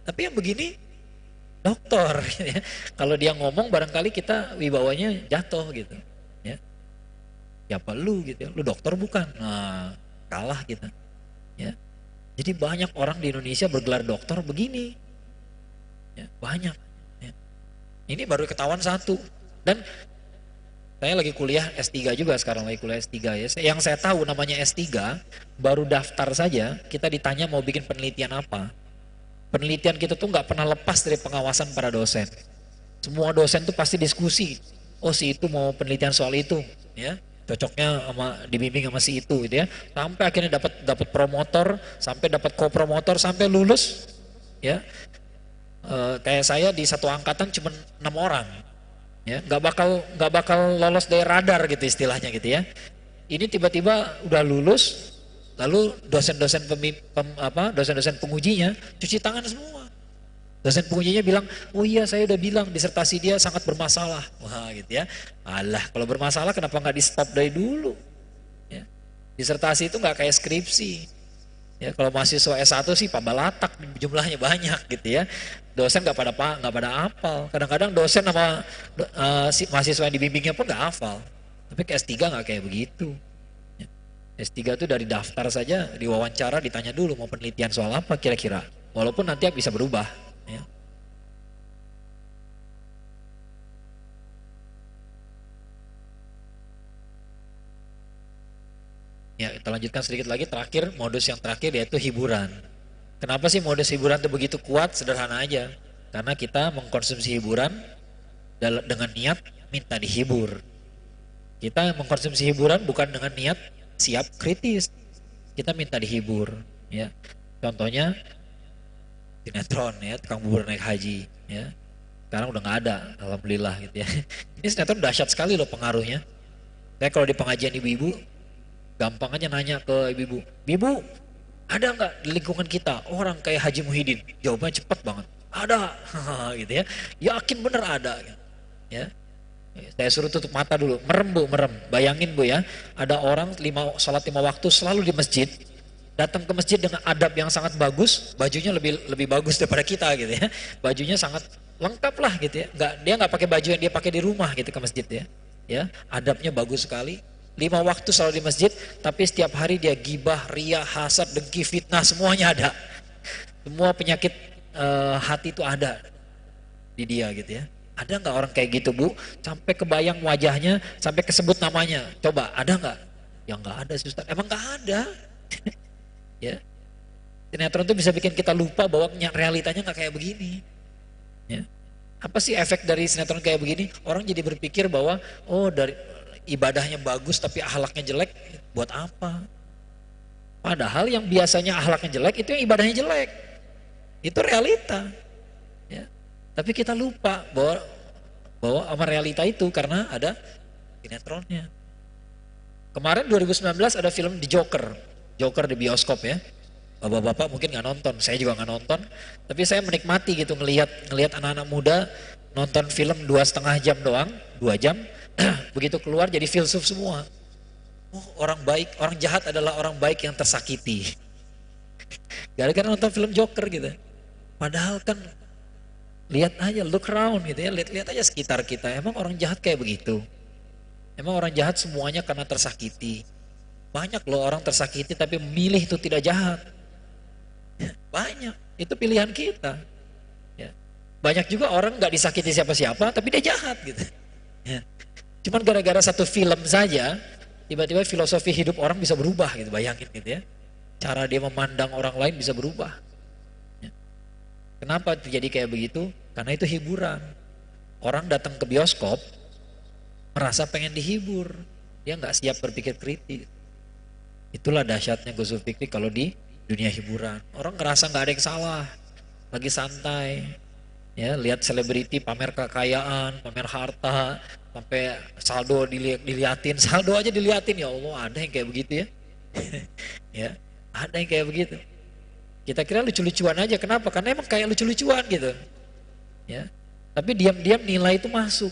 Tapi yang begini dokter ya. Kalau dia ngomong barangkali kita wibawanya jatuh gitu. Ya. Siapa lu gitu ya? Lu dokter bukan? Nah, kalah kita. Ya. Jadi banyak orang di Indonesia bergelar dokter begini. Ya, banyak. Ya. Ini baru ketahuan satu. Dan saya lagi kuliah S3 juga sekarang, lagi kuliah S3 ya. Yang saya tahu namanya S3, baru daftar saja kita ditanya mau bikin penelitian apa. Penelitian kita tuh nggak pernah lepas dari pengawasan para dosen. Semua dosen tuh pasti diskusi. Oh si itu mau penelitian soal itu, ya cocoknya sama dibimbing sama si itu, gitu ya. Sampai akhirnya dapat promotor, sampai dapat co-promotor, sampai lulus, ya. Kayak saya di satu angkatan cuma 6 orang, ya nggak bakal lolos dari radar gitu istilahnya gitu ya. Ini tiba-tiba udah lulus, lalu dosen-dosen pengujinya cuci tangan semua. Dosen pengujinya bilang, oh iya saya udah bilang disertasi dia sangat bermasalah. Wah gitu ya. Alah kalau bermasalah kenapa nggak di stop dari dulu? Ya. Disertasi itu nggak kayak skripsi. Ya kalau mahasiswa S1 sih pabalatak jumlahnya banyak gitu ya. Dosen nggak pada hafal. Kadang-kadang dosen sama si mahasiswa yang dibimbingnya pun nggak hafal. Tapi ke S3 nggak kayak begitu. Ya. S3 itu dari daftar saja diwawancara ditanya dulu mau penelitian soal apa kira-kira. Walaupun nanti bisa berubah. Ya. Ya, kita lanjutkan sedikit lagi. Terakhir, modus yang terakhir yaitu hiburan. Kenapa sih modus hiburan itu begitu kuat? Sederhana aja. Karena kita mengkonsumsi hiburan dengan niat minta dihibur. Kita mengkonsumsi hiburan bukan dengan niat siap kritis. Kita minta dihibur. Ya, contohnya sinetron ya, tukang bubur naik haji. Ya, sekarang udah nggak ada, alhamdulillah gitu ya. Ini sinetron dahsyat sekali loh pengaruhnya. Saya kalau di pengajian ibu-ibu gampang aja nanya ke ibu-ibu, ibu ada nggak di lingkungan kita orang kayak Haji Muhyiddin? Jawabannya cepat banget, ada, gitu ya. Yakin bener ada, ya. Saya suruh tutup mata dulu, merem bu, merem. Bayangin bu ya, ada orang sholat 5 waktu selalu di masjid, datang ke masjid dengan adab yang sangat bagus, bajunya lebih lebih bagus daripada kita gitu ya. Bajunya sangat lengkap lah gitu ya. Dia nggak pakai baju yang dia pakai di rumah gitu ke masjid ya. Ya, adabnya bagus sekali. 5 waktu selalu di masjid, tapi setiap hari dia gibah, riya, hasad, dengki, fitnah, semuanya ada. Semua penyakit hati itu ada di dia gitu ya. Ada nggak orang kayak gitu bu? Sampai kebayang wajahnya, sampai kesebut namanya. Coba ada nggak? Ya nggak ada Ustaz. Emang nggak ada. Ya. Sinetron itu bisa bikin kita lupa bahwa realitanya nggak kayak begini. Ya. Apa sih efek dari sinetron kayak begini? Orang jadi berpikir bahwa oh dari ibadahnya bagus tapi akhlaknya jelek, buat apa? Padahal yang biasanya akhlaknya jelek itu yang ibadahnya jelek. Itu realita. Ya. Tapi kita lupa bahwa sama realita itu karena ada sinetronnya. Kemarin 2019 ada film The Joker. Joker di bioskop ya. Bapak-bapak mungkin nggak nonton, saya juga nggak nonton. Tapi saya menikmati gitu ngelihat anak-anak muda nonton film 2,5 jam doang, 2 jam. Begitu keluar jadi filsuf semua. Oh, orang baik, orang jahat adalah orang baik yang tersakiti. Gara-gara nonton film Joker gitu. Padahal kan lihat aja, look around gitu ya, lihat aja sekitar kita. Emang orang jahat kayak begitu? Emang orang jahat semuanya karena tersakiti? Banyak loh orang tersakiti tapi memilih itu tidak jahat. Banyak, itu pilihan kita. Ya. Banyak juga orang nggak disakiti siapa-siapa tapi dia jahat gitu. Ya. Cuman gara-gara satu film saja, tiba-tiba filosofi hidup orang bisa berubah gitu, bayangin gitu ya. Cara dia memandang orang lain bisa berubah. Ya. Kenapa terjadi kayak begitu? Karena itu hiburan. Orang datang ke bioskop, merasa pengen dihibur. Dia nggak siap berpikir kritis. Itulah dahsyatnya Gus Zulfikri kalau di dunia hiburan. Orang ngerasa nggak ada yang salah, lagi santai. Ya, lihat selebriti pamer kekayaan, pamer harta, sampai saldo diliatin, saldo aja diliatin, ya Allah ada yang kayak begitu ya. Ya, ada yang kayak begitu. Kita kira lucu-lucuan aja, kenapa? Karena emang kayak lucu-lucuan gitu. Ya. Tapi diam-diam nilai itu masuk.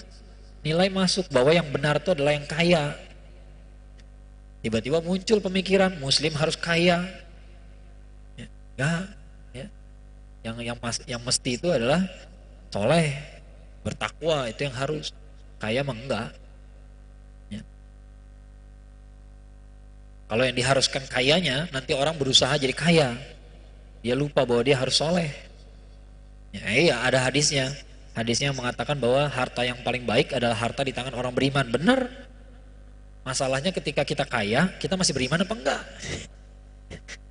Nilai masuk bahwa yang benar itu adalah yang kaya. Tiba-tiba muncul pemikiran Muslim harus kaya. Ya, enggak, ya. Yang mesti itu adalah soleh, bertakwa, itu yang harus. Kaya mah enggak. Ya. Kalau yang diharuskan kayanya, nanti orang berusaha jadi kaya. Dia lupa bahwa dia harus soleh. Ya, iya ada hadisnya. Hadisnya mengatakan bahwa harta yang paling baik adalah harta di tangan orang beriman. Benar. Masalahnya ketika kita kaya, kita masih beriman apa enggak?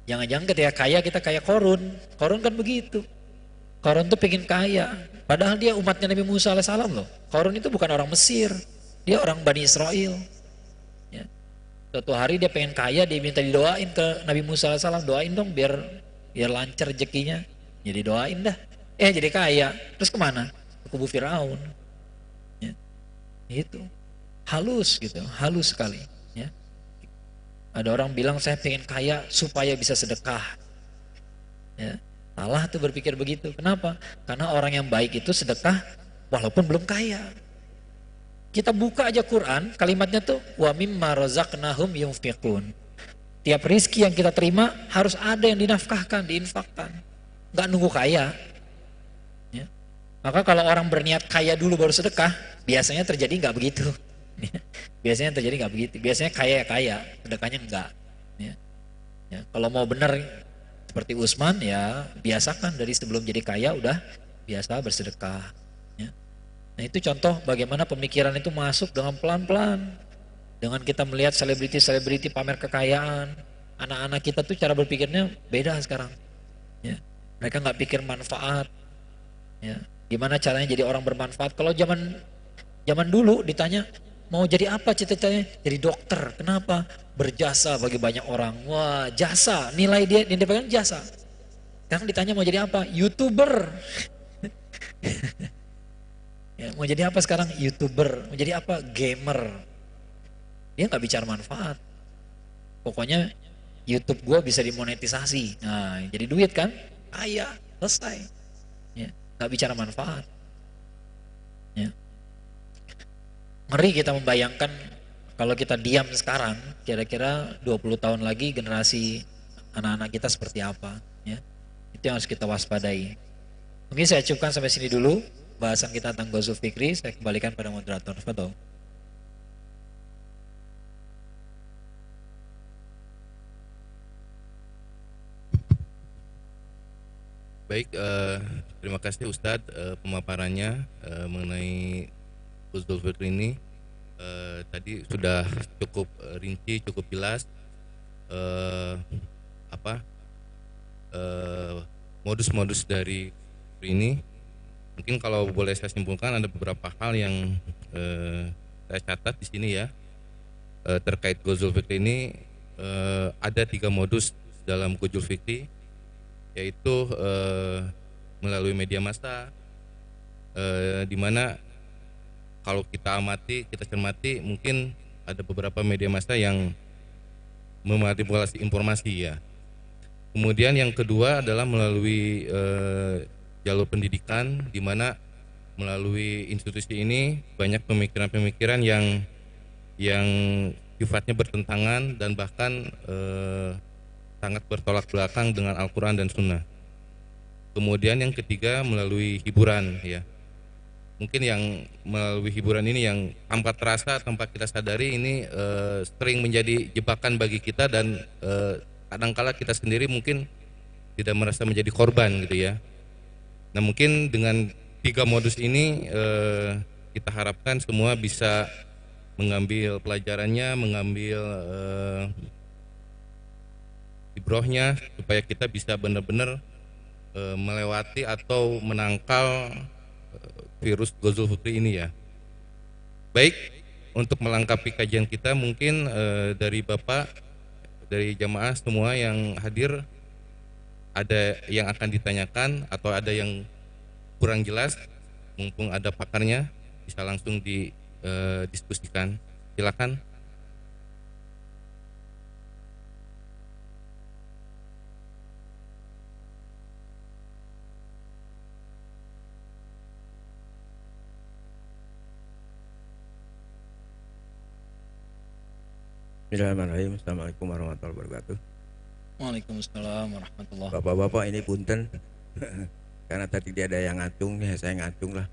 Jangan-jangan ketika kaya kita kayak Korun. Korun kan begitu. Korun tuh pengen kaya. Padahal dia umatnya Nabi Musa alaihissalam loh. Korun itu bukan orang Mesir. Dia orang Bani Israel. Ya. Suatu hari dia pengen kaya, dia minta didoain ke Nabi Musa alaihissalam. Doain dong biar lancar rezekinya. Jadi doain dah. Jadi kaya. Terus kemana? Ke kubu Firaun. Ya. Itu. Halus gitu. Halus sekali. Ya. Ada orang bilang saya pengen kaya supaya bisa sedekah. Ya. Salah tuh berpikir begitu. Kenapa? Karena orang yang baik itu sedekah walaupun belum kaya. Kita buka aja Quran, kalimatnya tuh wa mimma razaqnahum yunfiqun. Tiap rizki yang kita terima harus ada yang dinafkahkan, diinfakkan. Nggak nunggu kaya. Ya. Maka kalau orang berniat kaya dulu baru sedekah, biasanya terjadi nggak begitu. Biasanya terjadi nggak begitu. Biasanya kaya, sedekahnya enggak. Ya. Ya. Kalau mau benar seperti Usman ya biasakan dari sebelum jadi kaya udah biasa bersedekah. Ya. Nah itu contoh bagaimana pemikiran itu masuk dengan pelan-pelan. Dengan kita melihat selebriti-selebriti pamer kekayaan, anak-anak kita tuh cara berpikirnya beda sekarang. Ya. Mereka nggak pikir manfaat. Ya. Gimana caranya jadi orang bermanfaat? Kalau zaman dulu ditanya mau jadi apa cita-citanya? Jadi dokter. Kenapa? Berjasa bagi banyak orang. Wah, jasa. Nilai dia dapatkan jasa. Sekarang ditanya mau jadi apa? YouTuber. Ya, mau jadi apa sekarang? YouTuber. Mau jadi apa? Gamer. Dia nggak bicara manfaat. Pokoknya YouTube gua bisa dimonetisasi. Nah, jadi duit kan? Kaya, selesai. Ya, nggak bicara manfaat. Ya. Ngeri kita membayangkan kalau kita diam sekarang, kira-kira 20 tahun lagi generasi anak-anak kita seperti apa, ya. Itu yang harus kita waspadai. Mungkin saya cukupkan sampai sini dulu bahasan kita tentang Ghazul Fikri. Saya kembalikan pada moderator. Fadhol. Baik, terima kasih Ustadz pemaparannya mengenai Ghazul Fikri ini. Tadi sudah cukup rinci, cukup jelas apa modus-modus dari ini. Mungkin kalau boleh saya simpulkan ada beberapa hal yang saya catat di sini ya terkait Ghazul Fikri ini. Ada 3 modus dalam Ghazul Fikri, yaitu melalui media massa, di mana kalau kita amati, kita cermati, mungkin ada beberapa media massa yang memanipulasi informasi ya. Kemudian yang kedua adalah melalui jalur pendidikan, di mana melalui institusi ini banyak pemikiran-pemikiran yang sifatnya bertentangan dan bahkan sangat bertolak belakang dengan Al-Quran dan Sunnah. Kemudian yang ketiga melalui hiburan ya. Mungkin yang melalui hiburan ini yang tanpa terasa, tanpa kita sadari ini sering menjadi jebakan bagi kita dan kadangkala kita sendiri mungkin tidak merasa menjadi korban gitu ya. Nah mungkin dengan 3 modus ini kita harapkan semua bisa mengambil pelajarannya, mengambil ibrohnya supaya kita bisa benar-benar melewati atau menangkal virus Ghazul Fikri ini ya. Baik, untuk melengkapi kajian kita mungkin dari Bapak, dari jamaah semua yang hadir, ada yang akan ditanyakan atau ada yang kurang jelas, mumpung ada pakarnya bisa langsung didiskusikan. Silakan. Bismillahirrahmanirrahim. Assalamualaikum warahmatullahi wabarakatuh. Waalaikumsalam warahmatullahi. Bapak-bapak ini punten karena tadi dia ada yang ngacung ya, saya ngacung lah.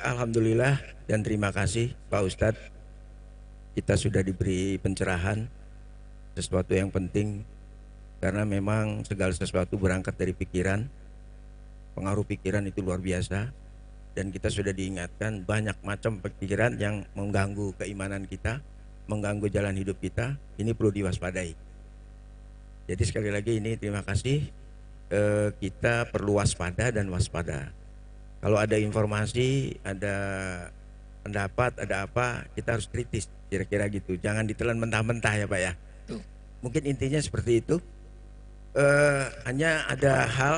Alhamdulillah dan terima kasih Pak Ustadz, kita sudah diberi pencerahan sesuatu yang penting, karena memang segala sesuatu berangkat dari pikiran. Pengaruh pikiran itu luar biasa, dan kita sudah diingatkan banyak macam pikiran yang mengganggu keimanan kita, mengganggu jalan hidup kita. Ini perlu diwaspadai. Jadi sekali lagi ini terima kasih. Kita perlu waspada dan waspada. Kalau ada informasi, ada pendapat, ada apa, kita harus kritis, kira-kira gitu. Jangan ditelan mentah-mentah ya Pak ya. Mungkin intinya seperti itu. Hanya ada hal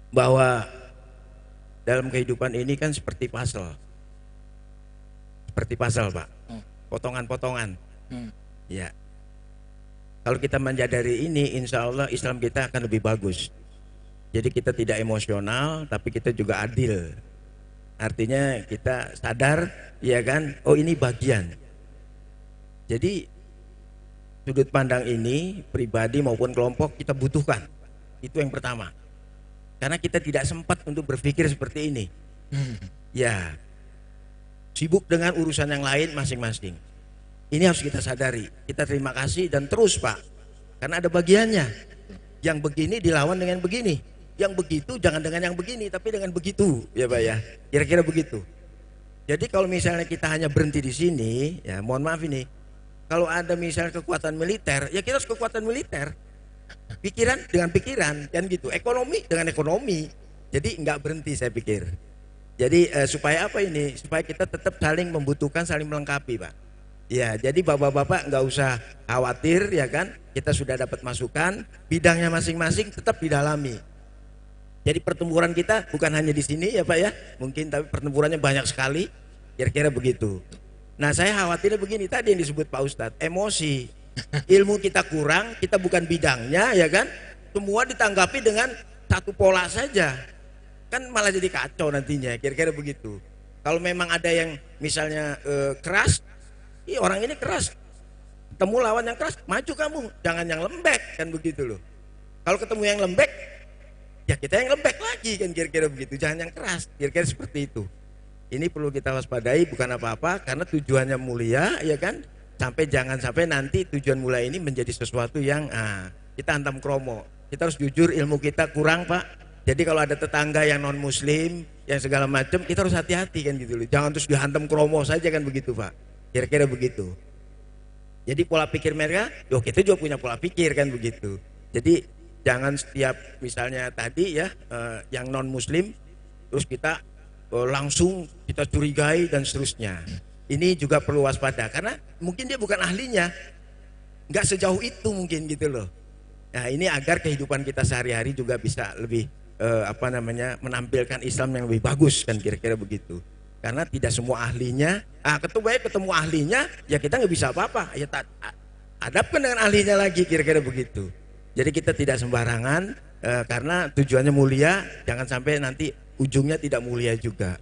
bahwa dalam kehidupan ini kan seperti puzzle. Seperti puzzle Pak, potongan-potongan. Ya. Kalau kita menyadari ini, insya Allah Islam kita akan lebih bagus. Jadi kita tidak emosional, tapi kita juga adil. Artinya kita sadar, ya kan, oh ini bagian. Jadi sudut pandang ini, pribadi maupun kelompok, kita butuhkan. Itu yang pertama. Karena kita tidak sempat untuk berpikir seperti ini. Ya, sibuk dengan urusan yang lain masing-masing. Ini harus kita sadari. Kita terima kasih dan terus Pak, karena ada bagiannya. Yang begini dilawan dengan begini. Yang begitu jangan dengan yang begini, tapi dengan begitu, ya Pak ya. Kira-kira begitu. Jadi kalau misalnya kita hanya berhenti di sini, ya mohon maaf ini. Kalau ada misalnya kekuatan militer, ya kita harus kekuatan militer. Pikiran dengan pikiran, kan gitu. Ekonomi dengan ekonomi. Jadi nggak berhenti saya pikir. Jadi supaya apa ini? Supaya kita tetap saling membutuhkan, saling melengkapi Pak. Ya, jadi bapak-bapak nggak usah khawatir ya kan. Kita sudah dapat masukan, bidangnya masing-masing tetap didalami. Jadi pertempuran kita bukan hanya di sini ya Pak ya, mungkin tapi pertempurannya banyak sekali, kira-kira begitu. Nah saya khawatirnya begini, tadi yang disebut Pak Ustadz, emosi, ilmu kita kurang, kita bukan bidangnya ya kan, semua ditanggapi dengan satu pola saja, kan malah jadi kacau nantinya, kira-kira begitu. Kalau memang ada yang misalnya keras, orang ini keras, ketemu lawan yang keras, maju kamu, jangan yang lembek, kan begitu loh. Kalau ketemu yang lembek, ya kita yang lembek lagi kan, kira-kira begitu, jangan yang keras, kira-kira seperti itu. Ini perlu kita waspadai, bukan apa-apa, karena tujuannya mulia ya kan, jangan sampai nanti tujuan mulia ini menjadi sesuatu yang kita hantam kromo. Kita harus jujur, ilmu kita kurang Pak. Jadi kalau ada tetangga yang non muslim yang segala macam, kita harus hati-hati kan gitu loh, jangan terus dihantam kromo saja kan begitu Pak, kira-kira begitu. Jadi pola pikir mereka, yo kita juga punya pola pikir kan begitu. Jadi jangan setiap misalnya tadi ya yang non muslim terus kita langsung kita curigai dan seterusnya. Ini juga perlu waspada karena mungkin dia bukan ahlinya, nggak sejauh itu mungkin gitu loh. Nah ini agar kehidupan kita sehari-hari juga bisa lebih menampilkan Islam yang lebih bagus kan, kira-kira begitu. Karena tidak semua ahlinya, ketemu ahlinya ya kita nggak bisa apa-apa, ya hadapkan dengan ahlinya lagi, kira-kira begitu. Jadi kita tidak sembarangan karena tujuannya mulia, jangan sampai nanti ujungnya tidak mulia juga.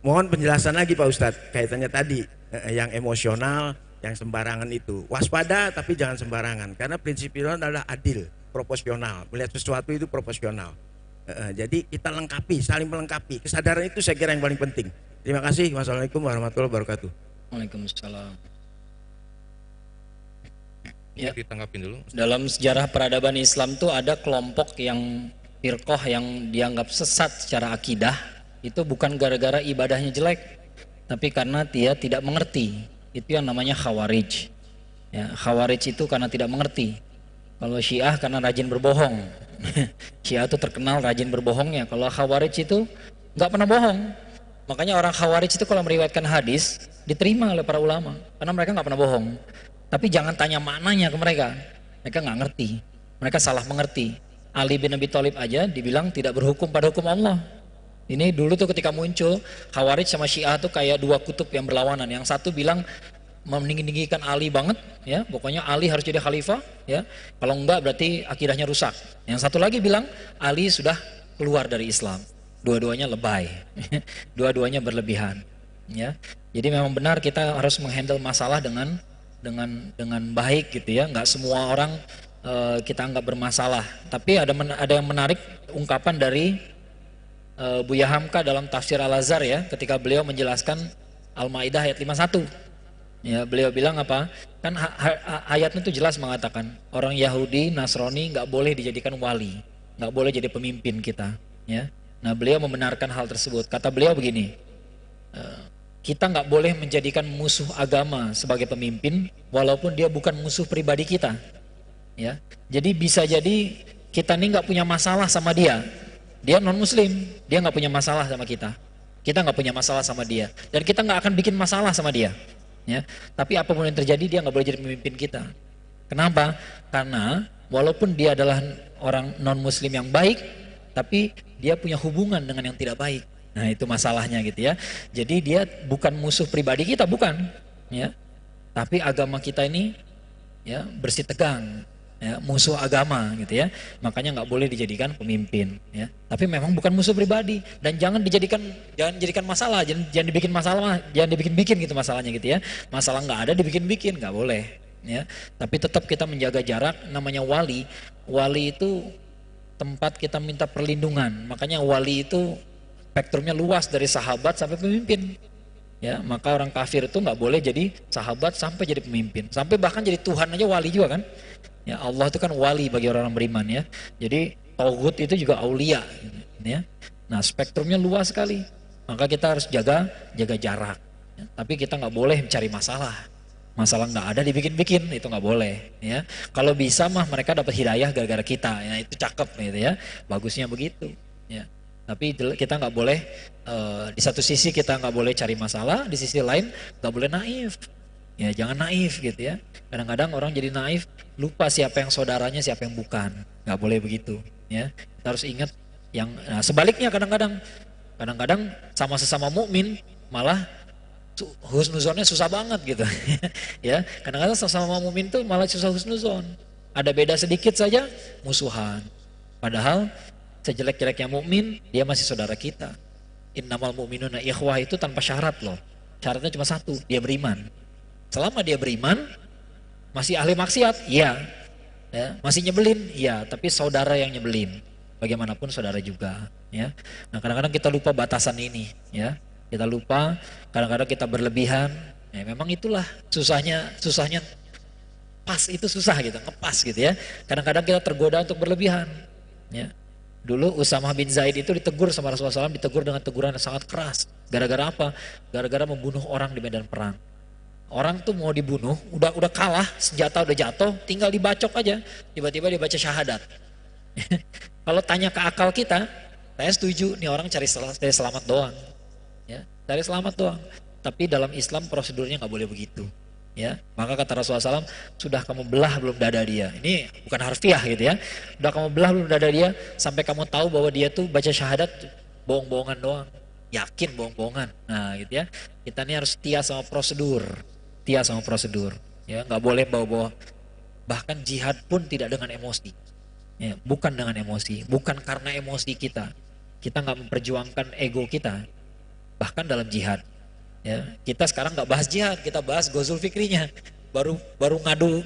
Mohon penjelasan lagi Pak Ustadz kaitannya tadi yang emosional, yang sembarangan itu. Waspada tapi jangan sembarangan, karena prinsip Islam adalah adil, proporsional. Melihat sesuatu itu proporsional. Jadi kita lengkapi, saling melengkapi. Kesadaran itu saya kira yang paling penting. Terima kasih. Wassalamualaikum warahmatullahi wabarakatuh. Waalaikumsalam. Ya, ditanggapin dulu. Dalam sejarah peradaban Islam tuh ada kelompok yang firqah yang dianggap sesat secara akidah, itu bukan gara-gara ibadahnya jelek, tapi karena dia tidak mengerti. Itu yang namanya khawarij. Ya, khawarij itu karena tidak mengerti. Kalau Syiah karena rajin berbohong. Syiah itu terkenal rajin berbohongnya. Kalau khawarij itu nggak pernah bohong. Makanya orang khawarij itu kalau meriwayatkan hadis diterima oleh para ulama karena mereka nggak pernah bohong. Tapi jangan tanya maknanya ke mereka nggak ngerti, mereka salah mengerti. Ali bin Abi Thalib aja dibilang tidak berhukum pada hukum Allah. Ini dulu tuh ketika muncul Khawarij sama Syiah tuh kayak dua kutub yang berlawanan. Yang satu bilang meninggikan Ali banget, ya pokoknya Ali harus jadi khalifah, ya kalau enggak berarti akidahnya rusak. Yang satu lagi bilang Ali sudah keluar dari Islam. Dua-duanya lebay, dua-duanya berlebihan. ya. Jadi memang benar kita harus menghandle masalah dengan baik gitu ya. Nggak semua orang kita anggap bermasalah. Tapi ada yang menarik ungkapan dari Buya Hamka dalam tafsir Al-Azhar ya, ketika beliau menjelaskan Al-Maidah ayat 51. Ya, beliau bilang apa? Kan ayatnya itu jelas mengatakan orang Yahudi, Nasrani nggak boleh dijadikan wali, nggak boleh jadi pemimpin kita. Ya. Nah, beliau membenarkan hal tersebut. Kata beliau begini, kita nggak boleh menjadikan musuh agama sebagai pemimpin, walaupun dia bukan musuh pribadi kita. Ya, jadi bisa jadi kita ini nggak punya masalah sama dia. Dia non Muslim, dia nggak punya masalah sama kita. Kita nggak punya masalah sama dia, dan kita nggak akan bikin masalah sama dia. Ya, tapi apapun yang terjadi dia nggak boleh jadi pemimpin kita. Kenapa? Karena walaupun dia adalah orang non Muslim yang baik, tapi dia punya hubungan dengan yang tidak baik. Nah itu masalahnya gitu ya. Jadi dia bukan musuh pribadi kita, bukan. Ya, tapi agama kita ini ya bersih tegang. Ya, musuh agama gitu ya, makanya nggak boleh dijadikan pemimpin ya. Tapi memang bukan musuh pribadi, dan jangan dijadikan masalah, jangan dibikin masalah, jangan dibikin gitu masalahnya gitu ya. Masalah nggak ada dibikin nggak boleh ya. Tapi tetap kita menjaga jarak. Namanya wali itu tempat kita minta perlindungan. Makanya wali itu spektrumnya luas dari sahabat sampai pemimpin. Ya, maka orang kafir itu nggak boleh jadi sahabat sampai jadi pemimpin, sampai bahkan jadi Tuhan aja wali juga kan. Ya, Allah itu kan wali bagi orang-orang beriman ya. Jadi tauhid itu juga aulia ya. Nah, spektrumnya luas sekali. Maka kita harus jaga jarak. Ya. Tapi kita nggak boleh mencari masalah. Masalah nggak ada dibikin-bikin, itu nggak boleh ya. Kalau bisa mah mereka dapat hidayah gara-gara kita. Ya, itu cakep gitu ya. Bagusnya begitu ya. Tapi kita nggak boleh di satu sisi kita nggak boleh cari masalah, di sisi lain nggak boleh naif. Ya, jangan naif gitu ya. Kadang-kadang orang jadi naif, lupa siapa yang saudaranya, siapa yang bukan. Nggak boleh begitu ya. Kita harus ingat yang sebaliknya kadang-kadang sama sesama mukmin malah husnuzonnya susah banget gitu. Ya, kadang-kadang sama mukmin tuh malah susah husnuzon. Ada beda sedikit saja musuhan. Padahal sejelek-jeleknya mukmin dia masih saudara kita. Innamal mu'minuna ikhwah itu tanpa syarat loh. Syaratnya cuma satu, dia beriman. Selama dia beriman, masih ahli maksiat, iya. Ya, masih nyebelin, iya. Tapi saudara yang nyebelin, bagaimanapun saudara juga. Ya. Nah kadang-kadang kita lupa batasan ini, ya. Kita lupa, kadang-kadang kita berlebihan. Ya, memang itulah susahnya pas itu susah gitu, ngepas gitu ya. Kadang-kadang kita tergoda untuk berlebihan. Ya. Dulu Usamah bin Zaid itu ditegur sama Rasulullah SAW, ditegur dengan teguran yang sangat keras. Gara-gara apa? Gara-gara membunuh orang di medan perang. Orang tuh mau dibunuh, udah kalah, senjata udah jatuh, tinggal dibacok aja, tiba-tiba dia baca syahadat. Kalau tanya ke akal kita, saya setuju, nih orang cari selamat doang, ya, cari selamat doang. Tapi dalam Islam prosedurnya nggak boleh begitu, ya. Maka kata Rasulullah SAW, sudah kamu belah belum dada dia? Ini bukan harfiah gitu ya. Sudah kamu belah belum dada dia sampai kamu tahu bahwa dia tuh baca syahadat bohong-bohongan doang, yakin bohong-bohongan. Nah, gitu ya. Kita ini harus setia sama prosedur. Ya, nggak boleh bawa-bawa. Bahkan jihad pun tidak dengan emosi, ya, bukan dengan emosi, bukan karena emosi kita nggak memperjuangkan ego kita. Bahkan dalam jihad, ya, kita sekarang nggak bahas jihad, kita bahas Ghazul Fikrinya, baru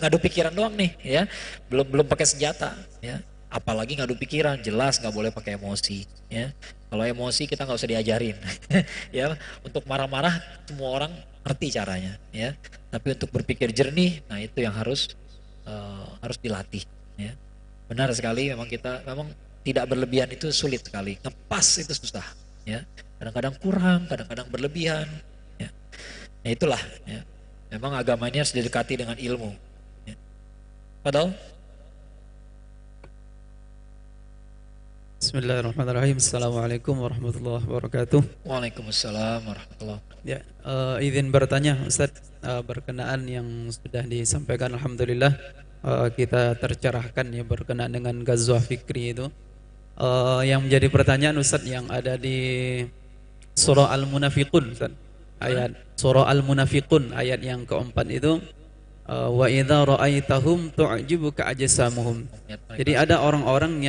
ngadu pikiran doang nih, ya, belum pakai senjata, ya. Apalagi ngadu pikiran, jelas nggak boleh pakai emosi, ya. Kalau emosi kita nggak usah diajarin, ya. Untuk marah-marah semua orang ngerti caranya, ya. Tapi untuk berpikir jernih, nah itu yang harus dilatih, ya. Benar sekali, memang tidak berlebihan itu sulit sekali, ngepas itu susah, ya. Kadang-kadang kurang, kadang-kadang berlebihan, ya. Nah itulah, ya. Memang agama ini harus didekati dengan ilmu, ya. Padahal Bismillahirrahmanirrahim. Assalamualaikum warahmatullahi wabarakatuh. Waalaikumsalam warahmatullahi wabarakatuh. Ya, izin bertanya Ustaz, berkenaan yang sudah disampaikan, alhamdulillah kita tercerahkan ya berkenaan dengan Ghazwa Fikri itu. Yang menjadi pertanyaan Ustaz yang ada di surah Al-Munafiqun Ustaz. Ayat surah Al-Munafiqun ayat yang keempat itu, wa idza ra'aitahum tu'jibuka ajsamuhum. Jadi ada orang-orang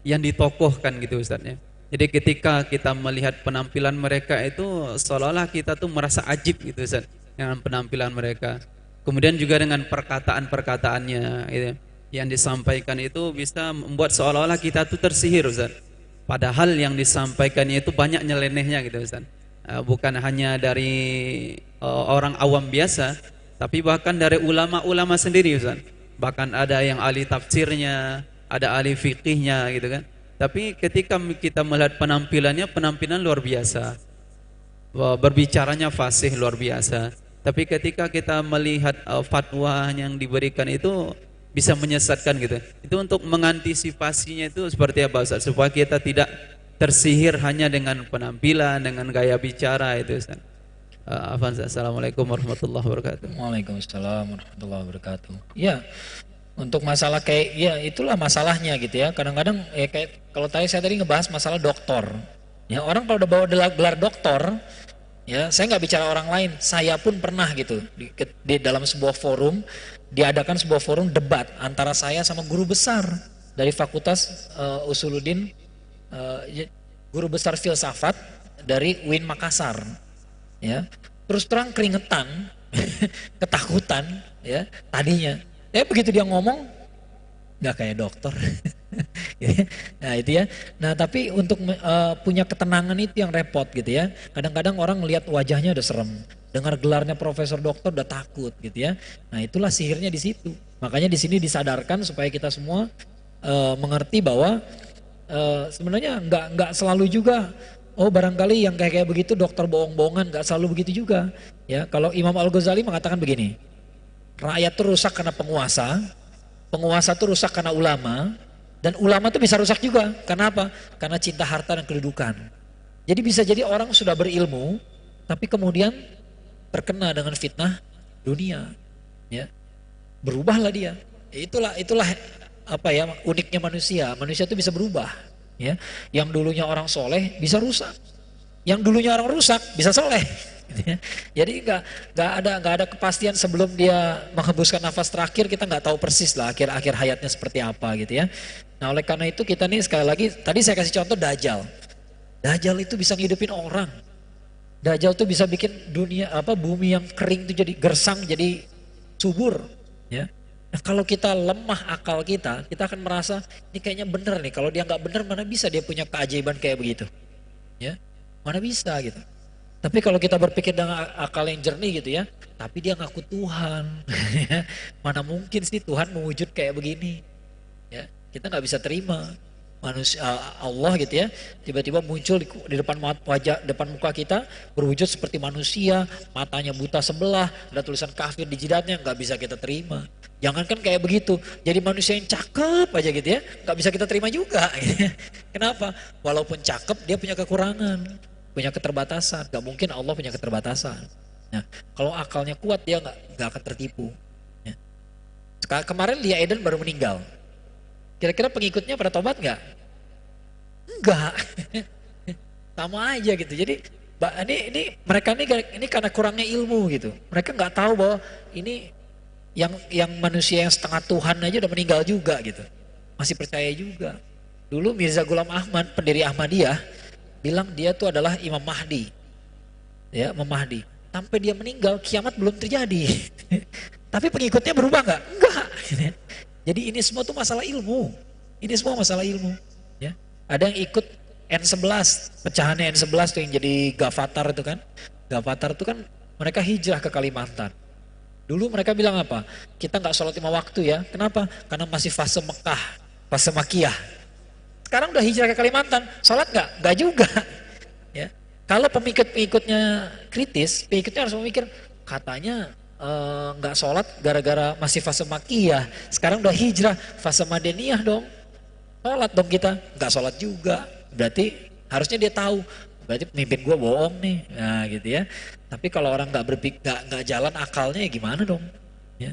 yang ditokohkan gitu Ustaz ya. Jadi ketika kita melihat penampilan mereka itu seolah-olah kita tuh merasa ajib gitu Ustaz dengan penampilan mereka. Kemudian juga dengan perkataan-perkataannya gitu, yang disampaikan itu bisa membuat seolah-olah kita tuh tersihir Ustaz. Padahal yang disampaikannya itu banyak nyelenehnya gitu Ustaz. Bukan hanya dari orang awam biasa, tapi bahkan dari ulama-ulama sendiri Ustaz. Bahkan ada yang ahli tafsirnya, ada ahli fikihnya gitu kan. Tapi ketika kita melihat penampilannya, penampilan luar biasa, berbicaranya fasih luar biasa. Tapi ketika kita melihat fatwa yang diberikan itu bisa menyesatkan gitu. Itu untuk mengantisipasinya itu seperti apa Ustaz? Supaya kita tidak tersihir hanya dengan penampilan, dengan gaya bicara itu Ustaz. Assalamualaikum warahmatullahi wabarakatuh. Waalaikumsalam warahmatullahi wabarakatuh. Ya, untuk masalah kayak ya itulah masalahnya gitu ya. Kadang-kadang ya kayak kalau saya tadi ngebahas masalah doktor. Ya, orang kalau udah bawa gelar doktor, ya saya nggak bicara orang lain, saya pun pernah gitu di dalam sebuah forum diadakan sebuah forum debat antara saya sama guru besar dari Fakultas Usuluddin, guru besar filsafat dari UIN Makassar. Ya, terus terang keringetan, ketakutan, ya tadinya. Begitu dia ngomong, nggak kayak dokter. Nah itu ya. Nah tapi untuk punya ketenangan itu yang repot gitu ya. Kadang-kadang orang lihat wajahnya udah serem, dengar gelarnya profesor dokter udah takut gitu ya. Nah itulah sihirnya di situ. Makanya di sini disadarkan supaya kita semua mengerti bahwa sebenarnya nggak selalu juga. Oh barangkali yang kayak begitu dokter bohong-bohongan, nggak selalu begitu juga. Ya kalau Imam Al-Ghazali mengatakan begini, rakyat itu rusak karena penguasa, penguasa itu rusak karena ulama, dan ulama itu bisa rusak juga. Karena apa? Karena cinta harta dan kedudukan. Jadi bisa jadi orang sudah berilmu, tapi kemudian terkena dengan fitnah dunia. Ya, berubahlah dia. Itulah apa ya uniknya manusia. Manusia itu bisa berubah. Ya, yang dulunya orang soleh bisa rusak, yang dulunya orang rusak bisa soleh. Jadi nggak ada kepastian sebelum dia menghembuskan nafas terakhir, kita nggak tahu persis lah akhir hayatnya seperti apa gitu ya. Nah oleh karena itu kita nih sekali lagi tadi saya kasih contoh Dajjal. Dajjal itu bisa ngidupin orang. Dajjal itu bisa bikin bumi yang kering itu jadi gersang, jadi subur. Ya. Nah, kalau kita lemah akal kita akan merasa ini kayaknya bener nih. Kalau dia nggak bener, mana bisa dia punya keajaiban kayak begitu? Ya, mana bisa gitu. Tapi kalau kita berpikir dengan akal yang jernih gitu ya, tapi dia ngaku Tuhan, mana mungkin sih Tuhan mewujud kayak begini? Ya, kita nggak bisa terima. Manusia Allah gitu ya, tiba-tiba muncul di depan muka kita berwujud seperti manusia, matanya buta sebelah, ada tulisan kafir di jidatnya, nggak bisa kita terima. Jangankan kayak begitu, jadi manusia yang cakep aja gitu ya, nggak bisa kita terima juga. Kenapa? Walaupun cakep dia punya kekurangan, punya keterbatasan. Nggak mungkin Allah punya keterbatasan. Nah, kalau akalnya kuat dia nggak akan tertipu. Ya. Kemarin Lia Eden baru meninggal. Kira-kira pengikutnya pada tobat nggak? Enggak. Sama aja gitu. Jadi ini mereka ini karena kurangnya ilmu gitu. Mereka nggak tahu bahwa ini yang manusia yang setengah Tuhan aja udah meninggal juga gitu. Masih percaya juga. Dulu Mirza Ghulam Ahmad, pendiri Ahmadiyah, bilang dia tuh adalah Imam Mahdi. Ya, Imam Mahdi. Sampai dia meninggal, kiamat belum terjadi. Tapi pengikutnya berubah nggak? Enggak. Jadi ini semua tuh masalah ilmu. Ini semua masalah ilmu. Ya. Ada yang ikut N11, pecahannya N11 tuh yang jadi Gavatar itu kan. Gavatar itu kan mereka hijrah ke Kalimantan. Dulu mereka bilang apa? Kita nggak sholat 5 waktu ya. Kenapa? Karena masih fase Mekah, fase Makiyah. Sekarang udah hijrah ke Kalimantan, sholat nggak? Nggak juga. Ya. Kalau pengikutnya kritis, pengikutnya harus memikir, katanya nggak sholat gara-gara masih fase Makiyah, sekarang udah hijrah fase Madaniyah dong, sholat dong kita, nggak sholat juga, berarti harusnya dia tahu, berarti pemimpin gue bohong nih, nah gitu ya. Tapi kalau orang nggak jalan akalnya ya gimana dong? Ya.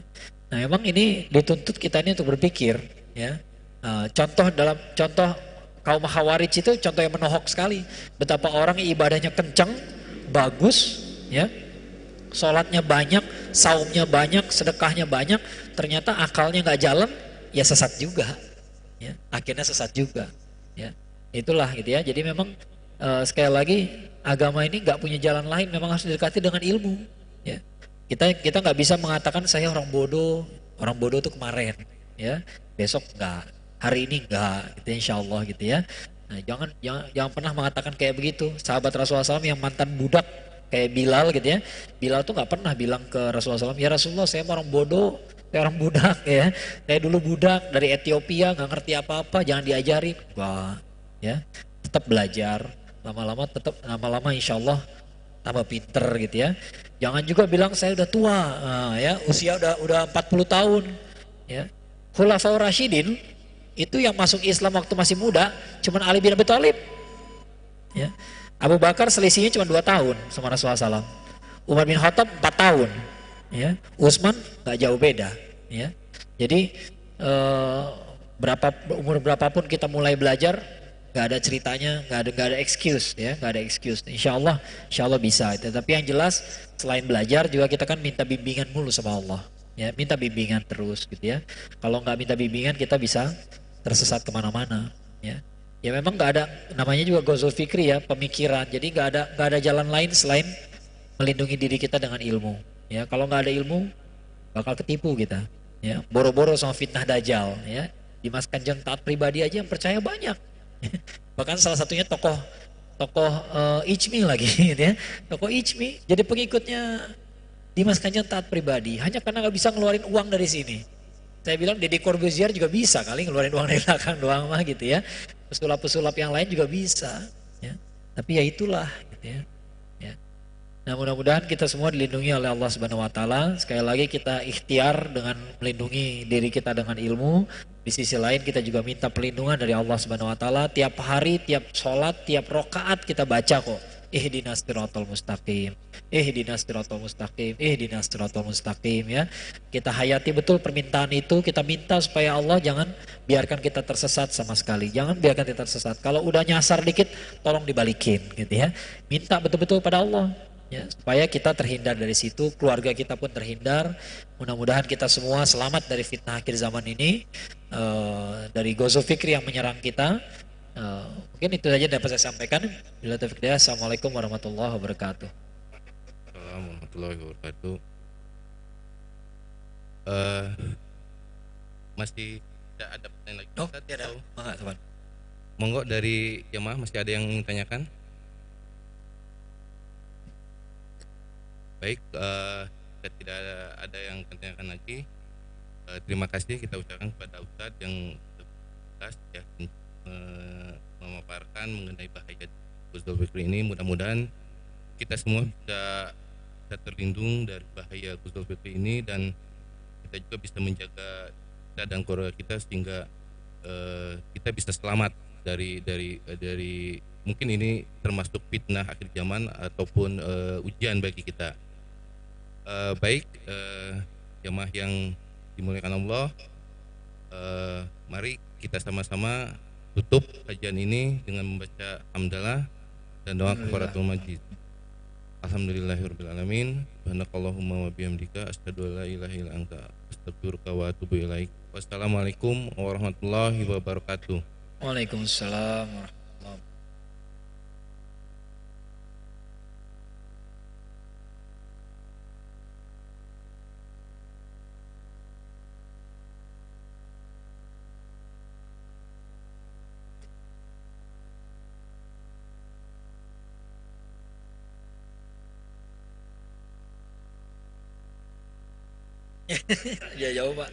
Nah emang ini dituntut kita ini untuk berpikir, ya. Contoh kaum Khawarij itu contoh yang menohok sekali, betapa orang ibadahnya kencang, bagus, ya. Sholatnya banyak, saumnya banyak, sedekahnya banyak, ternyata akalnya nggak jalan, ya sesat juga. Ya, akhirnya sesat juga. Ya. Itulah gitu ya. Jadi memang sekali lagi agama ini nggak punya jalan lain, memang harus didekati dengan ilmu. Ya. Kita nggak bisa mengatakan saya orang bodoh itu kemarin, ya besok enggak, hari ini enggak, gitu insya Allah gitu ya. Nah, jangan pernah mengatakan kayak begitu. Sahabat Rasulullah SAW yang mantan budak kayak Bilal gitu ya, Bilal tuh nggak pernah bilang ke Rasulullah SAW, ya Rasulullah saya orang bodoh, saya orang budak ya, saya dulu budak dari Ethiopia nggak ngerti apa-apa, jangan diajarin, enggak, ya tetap belajar, lama-lama insya Allah tambah pinter gitu ya. Jangan juga bilang saya udah tua, ya usia udah 40 tahun. Ya. Khulafaur Rasyidin itu yang masuk Islam waktu masih muda cuman Ali bin Abi Thalib. Ya. Abu Bakar selisihnya cuma 2 tahun sama Rasulullah SAW. Umar bin Khattab 4 tahun. Ya. Utsman nggak jauh beda. Ya. Jadi umur berapapun kita mulai belajar, nggak ada ceritanya, nggak ada excuse ya, nggak ada excuse. Insya Allah bisa. Tapi yang jelas selain belajar juga kita kan minta bimbingan mulu sama Allah, ya minta bimbingan terus gitu ya. Kalau nggak minta bimbingan kita bisa tersesat kemana-mana, ya. Ya memang nggak ada, namanya juga gozul fikri ya, pemikiran. Jadi nggak ada jalan lain selain melindungi diri kita dengan ilmu. Ya kalau nggak ada ilmu bakal ketipu kita. Ya boro-boro sama fitnah dajjal. Ya Dimas Kanjeng taat pribadi aja yang percaya banyak. Bahkan salah satunya tokoh Ijmi lagi gitu ya. Tokoh Ijmi jadi pengikutnya Dimas Kanjeng taat pribadi hanya karena nggak bisa ngeluarin uang dari sini. Saya bilang Deddy Corbuzier juga bisa kali ngeluarin uang dari belakang doang mah gitu ya. Pesulap-pesulap yang lain juga bisa ya. Tapi ya itulah gitu ya. Nah mudah-mudahan kita semua dilindungi oleh Allah Subhanahu Wa Taala. Sekali lagi kita ikhtiar dengan melindungi diri kita dengan ilmu. Di sisi lain kita juga minta perlindungan dari Allah Subhanahu Wa Taala. Tiap hari, tiap sholat, tiap rokaat kita baca kok. Ihdinas siratal mustaqim. Ihdinas siratal mustaqim. Ihdinas siratal mustaqim ya. Kita hayati betul permintaan itu. Kita minta supaya Allah jangan biarkan kita tersesat sama sekali. Jangan biarkan kita tersesat. Kalau udah nyasar dikit, tolong dibalikin gitu ya. Minta betul-betul pada Allah. Ya, supaya kita terhindar dari situ, keluarga kita pun terhindar. Mudah-mudahan kita semua selamat dari fitnah akhir zaman ini, dari gozul fikri yang menyerang kita. Mungkin itu saja dapat saya sampaikan. Bila taufiq hidayah. Assalamualaikum warahmatullahi wabarakatuh. Assalamualaikum warahmatullahi wabarakatuh. Masih tidak ada pertanyaan lagi? Oh, tidak ada. Enggak, teman. Monggo dari jemaah masih ada yang ingin tanyakan? Baik, kita tidak ada yang tanyakan lagi. Terima kasih kita ucapkan kepada Ustadz yang jelas ya memaparkan mengenai bahaya gozul fikri ini. Mudah-mudahan kita semua bisa terlindung dari bahaya gozul fikri ini, dan kita juga bisa menjaga kita dan keluarga kita sehingga kita bisa selamat dari mungkin ini termasuk fitnah akhir zaman ataupun ujian bagi kita. Baik, jemaah yang dimuliakan Allah, mari kita sama-sama tutup kajian ini dengan membaca hamdalah dan doa kafaratul majid. Alhamdulillahirabbil alamin. Subhanakallahumma wa bihamdika asyhadu an la ilaha illa anta astaghfiruka wa atubu ilaik. Wassalamualaikum warahmatullahi wabarakatuh. Waalaikumsalam warahmatullahi wabarakatuh. Ya jauh Pak.